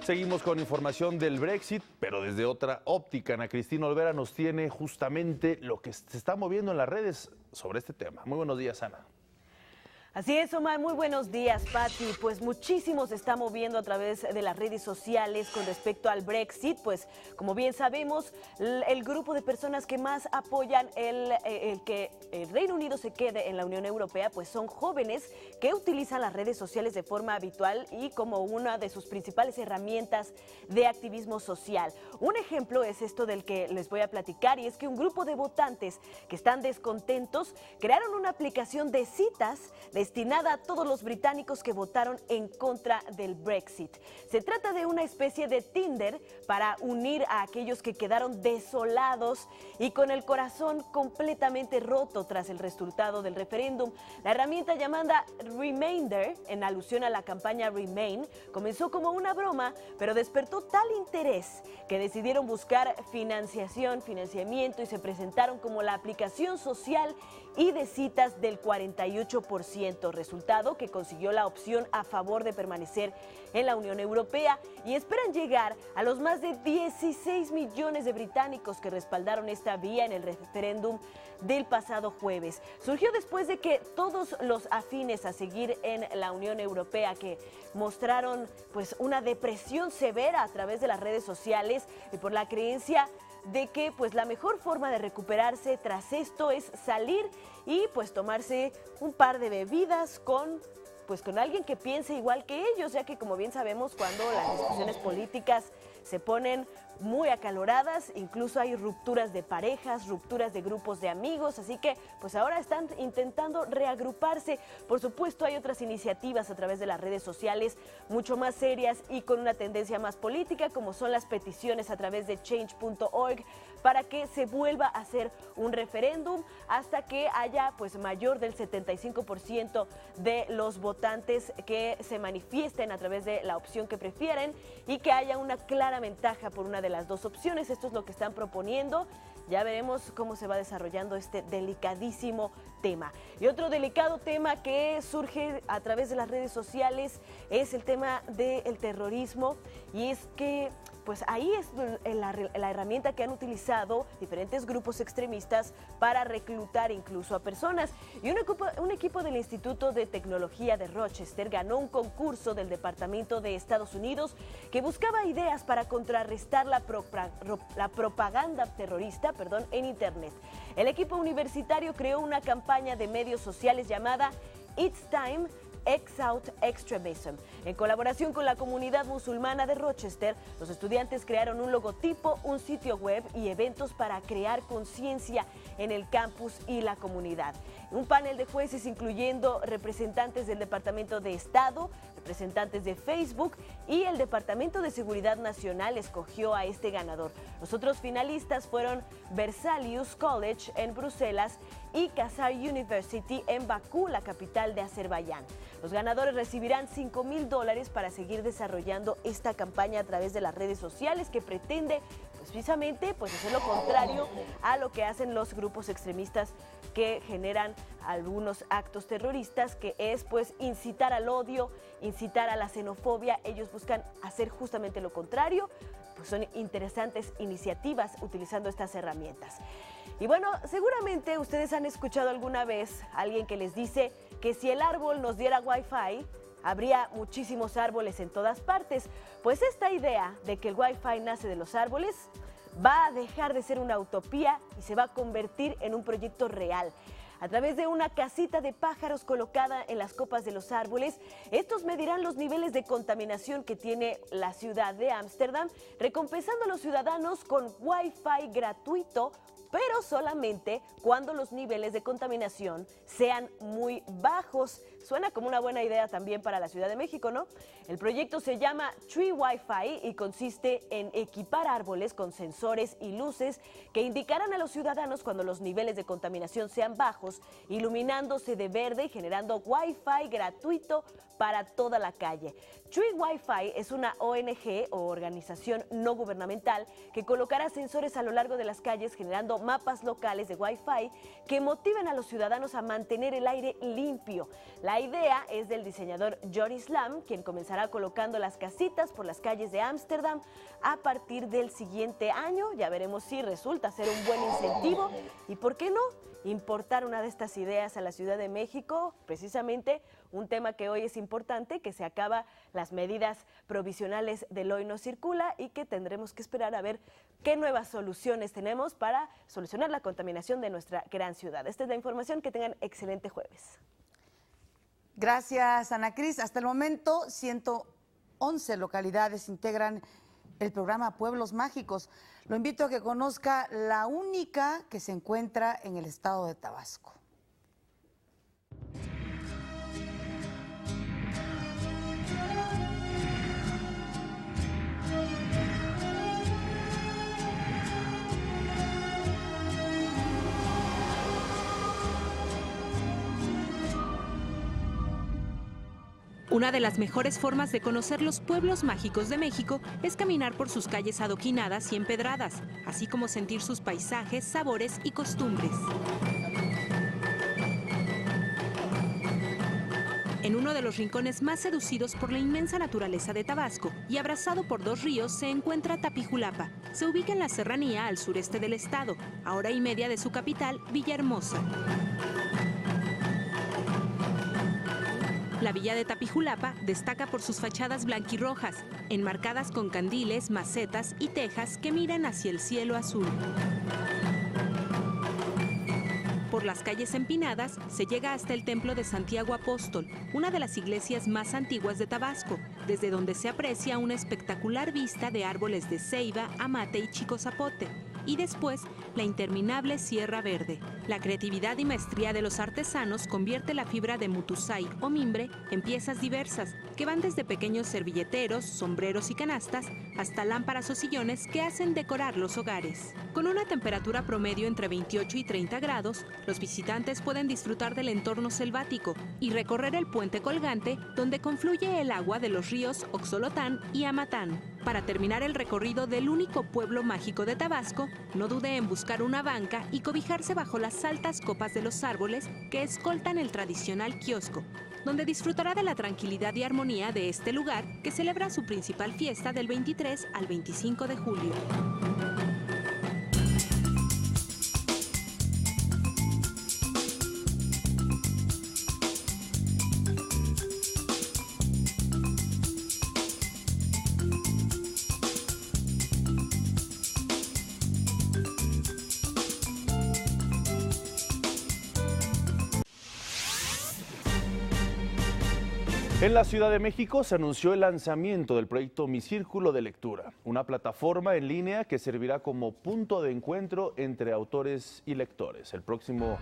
Seguimos con información del Brexit, pero desde otra óptica. Ana Cristina Olvera nos tiene justamente lo que se está moviendo en las redes sobre este tema. Muy buenos días, Ana. Así es, Omar, muy buenos días, Pati. Pues muchísimo se está moviendo a través de las redes sociales con respecto al Brexit. Pues como bien sabemos, el grupo de personas que más apoyan el que el Reino Unido se quede en la Unión Europea, pues son jóvenes que utilizan las redes sociales de forma habitual y como una de sus principales herramientas de activismo social. Un ejemplo es esto del que les voy a platicar, y es que un grupo de votantes que están descontentos crearon una aplicación de citas destinada a todos los británicos que votaron en contra del Brexit. Se trata de una especie de Tinder para unir a aquellos que quedaron desolados y con el corazón completamente roto tras el resultado del referéndum. La herramienta llamada Remainder, en alusión a la campaña Remain, comenzó como una broma, pero despertó tal interés que decidieron buscar financiamiento y se presentaron como la aplicación social y de citas del 48%, resultado que consiguió la opción a favor de permanecer en la Unión Europea, y esperan llegar a los más de 16 millones de británicos que respaldaron esta vía en el referéndum del pasado jueves. Surgió después de que todos los afines a seguir en la Unión Europea, que mostraron pues una depresión severa a través de las redes sociales y por la creencia de que pues la mejor forma de recuperarse tras esto es salir y pues tomarse un par de bebidas con alguien que piense igual que ellos, ya que como bien sabemos, cuando las discusiones políticas se ponen muy acaloradas, incluso hay rupturas de parejas, rupturas de grupos de amigos, así que pues ahora están intentando reagruparse. Por supuesto, hay otras iniciativas a través de las redes sociales mucho más serias y con una tendencia más política, como son las peticiones a través de change.org para que se vuelva a hacer un referéndum hasta que haya pues mayor del 75% de los votantes que se manifiesten a través de la opción que prefieren y que haya una clara ventaja por una de las dos opciones. Esto es lo que están proponiendo Ya veremos cómo se va desarrollando este delicadísimo tema. Y otro delicado tema que surge a través de las redes sociales es el tema del terrorismo, y es que pues ahí es la herramienta que han utilizado diferentes grupos extremistas para reclutar incluso a personas. Y un equipo del Instituto de Tecnología de Rochester ganó un concurso del Departamento de Estados Unidos que buscaba ideas para contrarrestar la propaganda terrorista en Internet. El equipo universitario creó una campaña de medios sociales llamada It's Time X Out Extremism. En colaboración con la comunidad musulmana de Rochester, los estudiantes crearon un logotipo, un sitio web y eventos para crear conciencia en el campus y la comunidad. Un panel de jueces incluyendo representantes del Departamento de Estado, representantes de Facebook y el Departamento de Seguridad Nacional escogió a este ganador. Los otros finalistas fueron Berzalius College en Bruselas y Khazar University en Bakú, la capital de Azerbaiyán. Los ganadores recibirán $5,000 para seguir desarrollando esta campaña a través de las redes sociales que pretende precisamente hacer lo contrario a lo que hacen los grupos extremistas que generan algunos actos terroristas, que es incitar al odio, incitar a la xenofobia. Ellos buscan hacer justamente lo contrario. Son interesantes iniciativas utilizando estas herramientas. Y bueno, seguramente ustedes han escuchado alguna vez a alguien que les dice que si el árbol nos diera Wi-Fi, habría muchísimos árboles en todas partes. Pues esta idea de que el Wi-Fi nace de los árboles va a dejar de ser una utopía y se va a convertir en un proyecto real. A través de una casita de pájaros colocada en las copas de los árboles, estos medirán los niveles de contaminación que tiene la ciudad de Ámsterdam, recompensando a los ciudadanos con Wi-Fi gratuito, pero solamente cuando los niveles de contaminación sean muy bajos. Suena como una buena idea también para la Ciudad de México, ¿no? El proyecto se llama Tree Wi-Fi y consiste en equipar árboles con sensores y luces que indicarán a los ciudadanos cuando los niveles de contaminación sean bajos, iluminándose de verde y generando Wi-Fi gratuito para toda la calle. Tree Wi-Fi es una ONG o organización no gubernamental que colocará sensores a lo largo de las calles generando mapas locales de Wi-Fi que motiven a los ciudadanos a mantener el aire limpio. La idea es del diseñador Joris Lam, quien comenzará colocando las casitas por las calles de Ámsterdam a partir del siguiente año. Ya veremos si resulta ser un buen incentivo y, ¿por qué no?, importar una de estas ideas a la Ciudad de México, precisamente un tema que hoy es importante, que se acaba las medidas provisionales del Hoy No Circula y que tendremos que esperar a ver qué nuevas soluciones tenemos para solucionar la contaminación de nuestra gran ciudad. Esta es la información, que tengan excelente jueves. Gracias, Ana Cris. Hasta el momento, 111 localidades integran el programa Pueblos Mágicos. Lo invito a que conozca la única que se encuentra en el estado de Tabasco. Una de las mejores formas de conocer los pueblos mágicos de México es caminar por sus calles adoquinadas y empedradas, así como sentir sus paisajes, sabores y costumbres. En uno de los rincones más seducidos por la inmensa naturaleza de Tabasco y abrazado por dos ríos se encuentra Tapijulapa. Se ubica en la serranía al sureste del estado, a hora y media de su capital, Villahermosa. La villa de Tapijulapa destaca por sus fachadas blanquirrojas, enmarcadas con candiles, macetas y tejas que miran hacia el cielo azul. Por las calles empinadas se llega hasta el templo de Santiago Apóstol, una de las iglesias más antiguas de Tabasco, desde donde se aprecia una espectacular vista de árboles de ceiba, amate y chico zapote, y después la interminable Sierra Verde. La creatividad y maestría de los artesanos convierte la fibra de mutusay o mimbre en piezas diversas, que van desde pequeños servilleteros, sombreros y canastas, hasta lámparas o sillones que hacen decorar los hogares. Con una temperatura promedio entre 28 y 30 grados, los visitantes pueden disfrutar del entorno selvático y recorrer el puente colgante donde confluye el agua de los ríos Oxolotán y Amatán. Para terminar el recorrido del único pueblo mágico de Tabasco, no dude en buscar una banca y cobijarse bajo las altas copas de los árboles que escoltan el tradicional kiosco, donde disfrutará de la tranquilidad y armonía de este lugar que celebra su principal fiesta del 23 al 25 de julio. En la Ciudad de México se anunció el lanzamiento del proyecto Mi Círculo de Lectura, una plataforma en línea que servirá como punto de encuentro entre autores y lectores. El próximo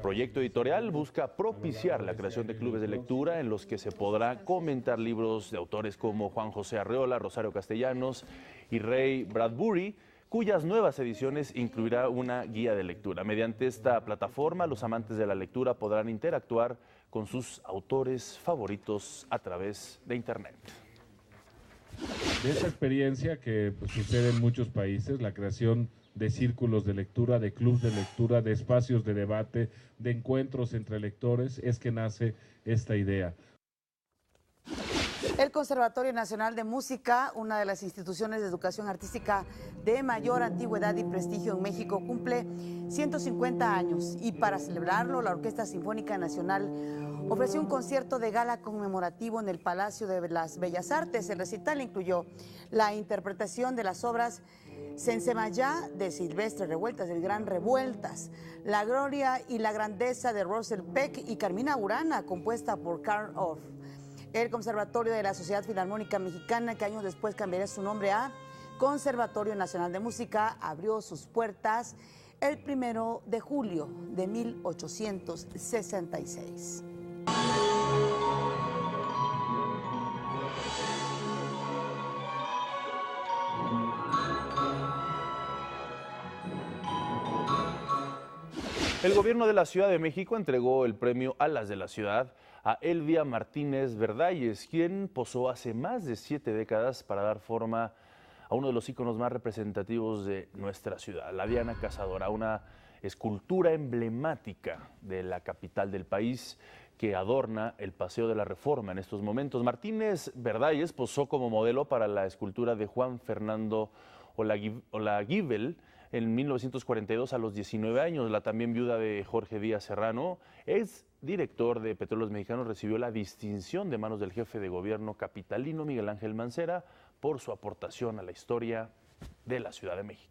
proyecto editorial busca propiciar la creación de clubes de lectura en los que se podrá comentar libros de autores como Juan José Arreola, Rosario Castellanos y Ray Bradbury, cuyas nuevas ediciones incluirá una guía de lectura. Mediante esta plataforma, los amantes de la lectura podrán interactuar con sus autores favoritos a través de Internet. De esa experiencia que sucede en muchos países, la creación de círculos de lectura, de clubes de lectura, de espacios de debate, de encuentros entre lectores, es que nace esta idea. El Conservatorio Nacional de Música, una de las instituciones de educación artística de mayor antigüedad y prestigio en México, cumple 150 años y para celebrarlo la Orquesta Sinfónica Nacional ofreció un concierto de gala conmemorativo en el Palacio de las Bellas Artes. El recital incluyó la interpretación de las obras Sensemayá de Silvestre Revueltas, del Gran Revueltas, La Gloria y la Grandeza de Russell Peck y Carmina Burana, compuesta por Carl Orff. El Conservatorio de la Sociedad Filarmónica Mexicana, que años después cambiaría su nombre a Conservatorio Nacional de Música, abrió sus puertas el 1 de julio de 1866. El gobierno de la Ciudad de México entregó el premio Alas de la Ciudad a Elvia Martínez Verdalles, quien posó hace más de 7 décadas para dar forma a uno de los íconos más representativos de nuestra ciudad, la Diana Cazadora, una escultura emblemática de la capital del país que adorna el Paseo de la Reforma en estos momentos. Martínez Verdalles posó como modelo para la escultura de Juan Fernando Olaguibel en 1942 a los 19 años. La también viuda de Jorge Díaz Serrano, ex director de Petróleos Mexicanos, recibió la distinción de manos del jefe de gobierno capitalino Miguel Ángel Mancera por su aportación a la historia de la Ciudad de México.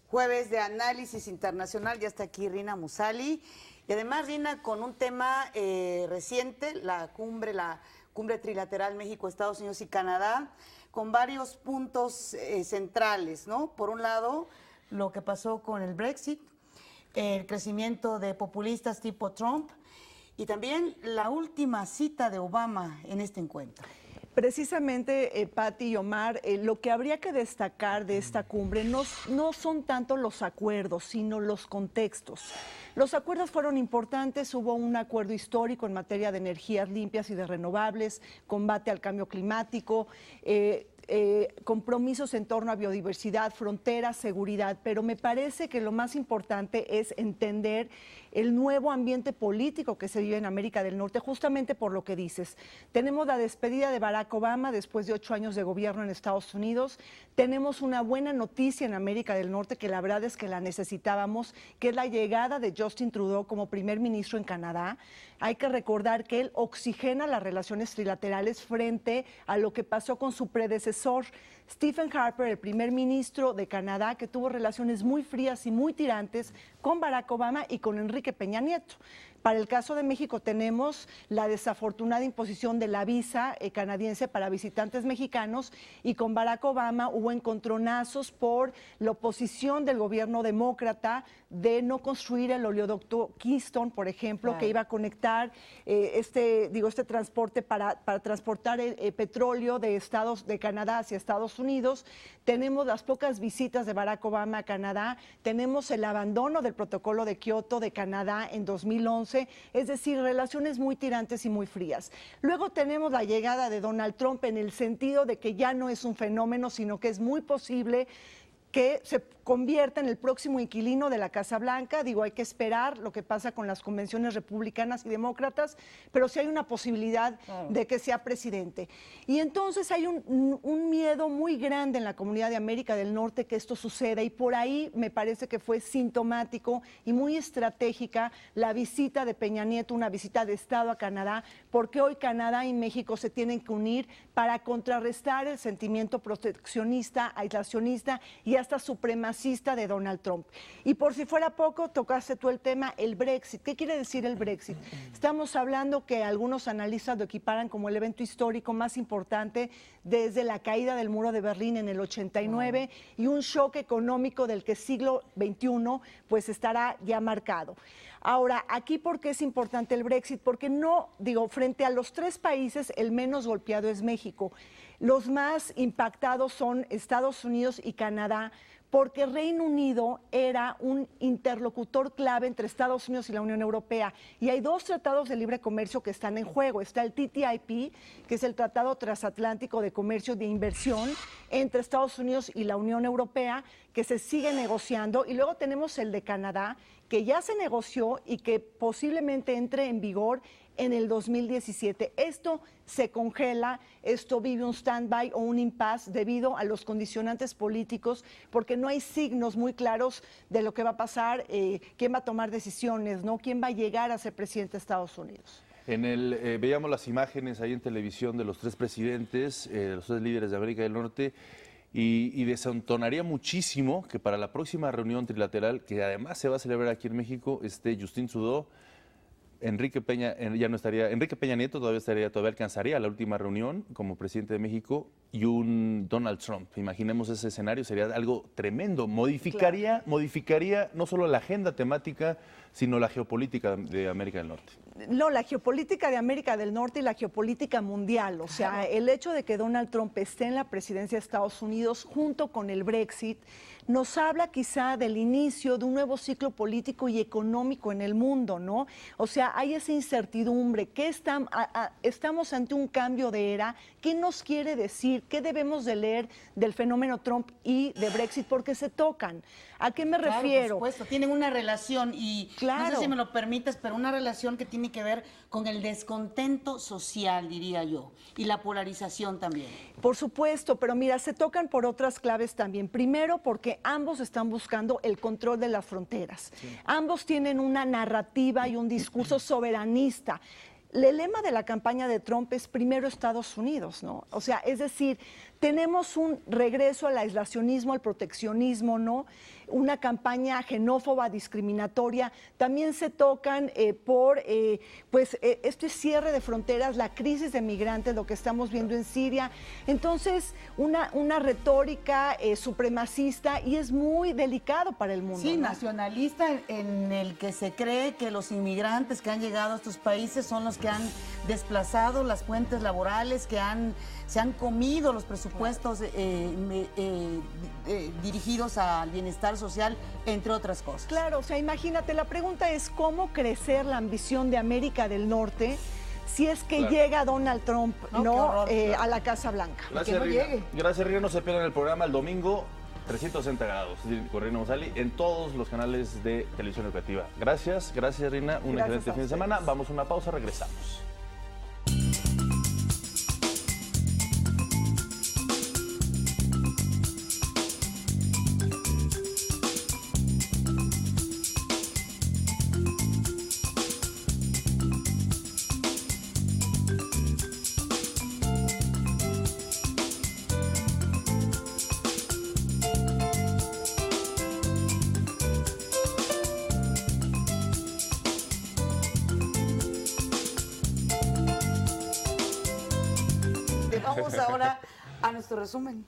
Jueves de análisis internacional, ya está aquí Rina Musali. Y además, Rina, con un tema reciente, la cumbre trilateral México, Estados Unidos y Canadá, con varios puntos centrales, ¿no? Por un lado, lo que pasó con el Brexit, el crecimiento de populistas tipo Trump y también la última cita de Obama en este encuentro. Precisamente, Pati y Omar, lo que habría que destacar de esta cumbre no son tanto los acuerdos, sino los contextos. Los acuerdos fueron importantes, hubo un acuerdo histórico en materia de energías limpias y de renovables, combate al cambio climático, compromisos en torno a biodiversidad, fronteras, seguridad, pero me parece que lo más importante es entender el nuevo ambiente político que se vive en América del Norte, justamente por lo que dices. Tenemos la despedida de Barack Obama después de 8 años de gobierno en Estados Unidos. Tenemos una buena noticia en América del Norte, que la verdad es que la necesitábamos, que es la llegada de Justin Trudeau como primer ministro en Canadá. Hay que recordar que él oxigena las relaciones trilaterales frente a lo que pasó con su predecesor, Stephen Harper, el primer ministro de Canadá, que tuvo relaciones muy frías y muy tirantes con Barack Obama y con Enrique Peña Nieto. Para el caso de México tenemos la desafortunada imposición de la visa canadiense para visitantes mexicanos, y con Barack Obama hubo encontronazos por la oposición del gobierno demócrata de no construir el oleoducto Keystone, por ejemplo, claro, que iba a conectar este transporte para transportar petróleo de Canadá hacia Estados Estados Unidos, tenemos las pocas visitas de Barack Obama a Canadá, tenemos el abandono del protocolo de Kioto de Canadá en 2011, es decir, relaciones muy tirantes y muy frías. Luego tenemos la llegada de Donald Trump en el sentido de que ya no es un fenómeno, sino que es muy posible que se convierta en el próximo inquilino de la Casa Blanca. Digo, hay que esperar lo que pasa con las convenciones republicanas y demócratas, pero sí hay una posibilidad de que sea presidente. Y entonces hay un miedo muy grande en la comunidad de América del Norte que esto suceda, y por ahí me parece que fue sintomático y muy estratégica la visita de Peña Nieto, una visita de Estado a Canadá, porque hoy Canadá y México se tienen que unir para contrarrestar el sentimiento proteccionista, aislacionista y hasta supremacista de Donald Trump. Y por si fuera poco, tocaste tú el tema, el Brexit. ¿Qué quiere decir el Brexit? Estamos hablando que algunos analistas lo equiparan como el evento histórico más importante desde la caída del muro de Berlín en el 89 y un shock económico del que el siglo XXI pues estará ya marcado. Ahora, aquí, ¿por qué es importante el Brexit? Porque no, digo, frente a los 3 países, el menos golpeado es México. Los más impactados son Estados Unidos y Canadá, porque Reino Unido era un interlocutor clave entre Estados Unidos y la Unión Europea. Y hay 2 tratados de libre comercio que están en juego. Está el TTIP, que es el Tratado Transatlántico de Comercio y de Inversión entre Estados Unidos y la Unión Europea, que se sigue negociando. Y luego tenemos el de Canadá, que ya se negoció y que posiblemente entre en vigor en el 2017. Esto se congela, esto vive un stand-by o un impasse debido a los condicionantes políticos, porque no hay signos muy claros de lo que va a pasar, quién va a tomar decisiones, ¿no? Quién va a llegar a ser presidente de Estados Unidos. Veíamos las imágenes ahí en televisión de los 3 presidentes, los 3 líderes de América del Norte, y desentonaría muchísimo que para la próxima reunión trilateral, que además se va a celebrar aquí en México, esté Justin Trudeau, Enrique Peña Nieto todavía alcanzaría la última reunión como presidente de México, y un Donald Trump. Imaginemos ese escenario, sería algo tremendo. Modificaría no solo la agenda temática, sino la geopolítica de América del Norte. No, la geopolítica de América del Norte y la geopolítica mundial. O sea, el hecho de que Donald Trump esté en la presidencia de Estados Unidos junto con el Brexit nos habla quizá del inicio de un nuevo ciclo político y económico en el mundo, ¿no? O sea, hay esa incertidumbre, que estamos ante un cambio de era. ¿Qué nos quiere decir? ¿Qué debemos de leer del fenómeno Trump y de Brexit? Porque se tocan. ¿A qué me refiero? Por supuesto, tienen una relación y no sé si me lo permites, pero una relación que tiene que ver con el descontento social, diría yo, y la polarización también. Por supuesto, pero mira, se tocan por otras claves también. Primero, porque ambos están buscando el control de las fronteras. Sí. Ambos tienen una narrativa y un discurso soberanista. El lema de la campaña de Trump es primero Estados Unidos, ¿no? O sea, es decir, tenemos un regreso al aislacionismo, al proteccionismo, ¿no? Una campaña xenófoba, discriminatoria. También se tocan por este cierre de fronteras, la crisis de migrantes, lo que estamos viendo en Siria. Entonces, una retórica supremacista, y es muy delicado para el mundo. Sí, ¿no? Nacionalista, en el que se cree que los inmigrantes que han llegado a estos países son los que han desplazado las fuentes laborales, que se han comido los presupuestos dirigidos al bienestar social, entre otras cosas. Claro, o sea, imagínate, la pregunta es cómo crecer la ambición de América del Norte si es que llega Donald Trump a la Casa Blanca. Gracias, que no llegue. Gracias, Rina. No se pierdan el programa el domingo, 360 grados, con Rina González, en todos los canales de televisión educativa. Gracias, Rina. Un excelente fin de semana. Vamos a una pausa, regresamos. Vamos ahora a nuestro resumen.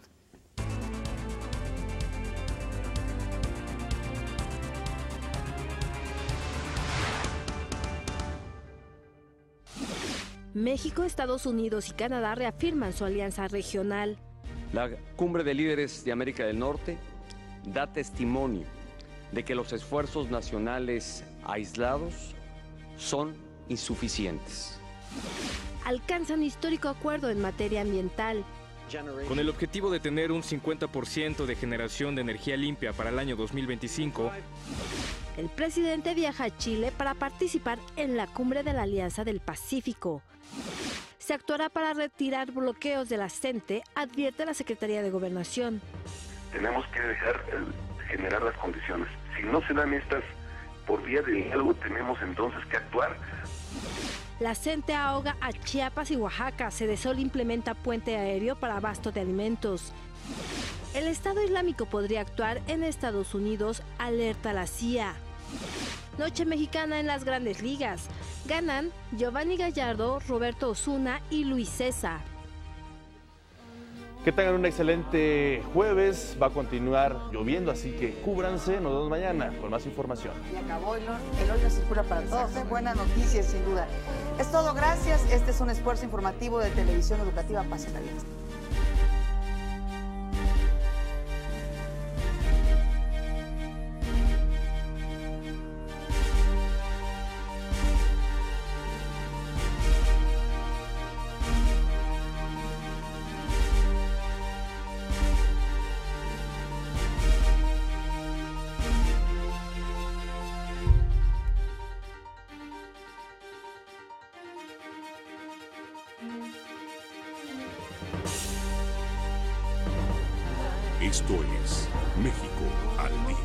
México, Estados Unidos y Canadá reafirman su alianza regional. La Cumbre de Líderes de América del Norte da testimonio de que los esfuerzos nacionales aislados son insuficientes. Alcanzan histórico acuerdo en materia ambiental. Con el objetivo de tener un 50% de generación de energía limpia para el año 2025, el presidente viaja a Chile para participar en la Cumbre de la Alianza del Pacífico. Se actuará para retirar bloqueos de la CENTE, advierte la Secretaría de Gobernación. Tenemos que dejar generar las condiciones. Si no se dan estas por vía de diálogo, tenemos entonces que actuar. La CENTE ahoga a Chiapas y Oaxaca. Sedesol implementa puente aéreo para abasto de alimentos. El Estado Islámico podría actuar en Estados Unidos, alerta la CIA. Noche mexicana en las Grandes Ligas. Ganan Giovanni Gallardo, Roberto Osuna y Luis César. Que tengan un excelente jueves. Va a continuar lloviendo, así que cúbranse. Nos vemos mañana con más información. Y acabó el hoy no se cura para todos. Buenas noticias, sin duda. Es todo, gracias. Este es un esfuerzo informativo de Televisión Educativa Paz y la Vida. Esto es México al Día.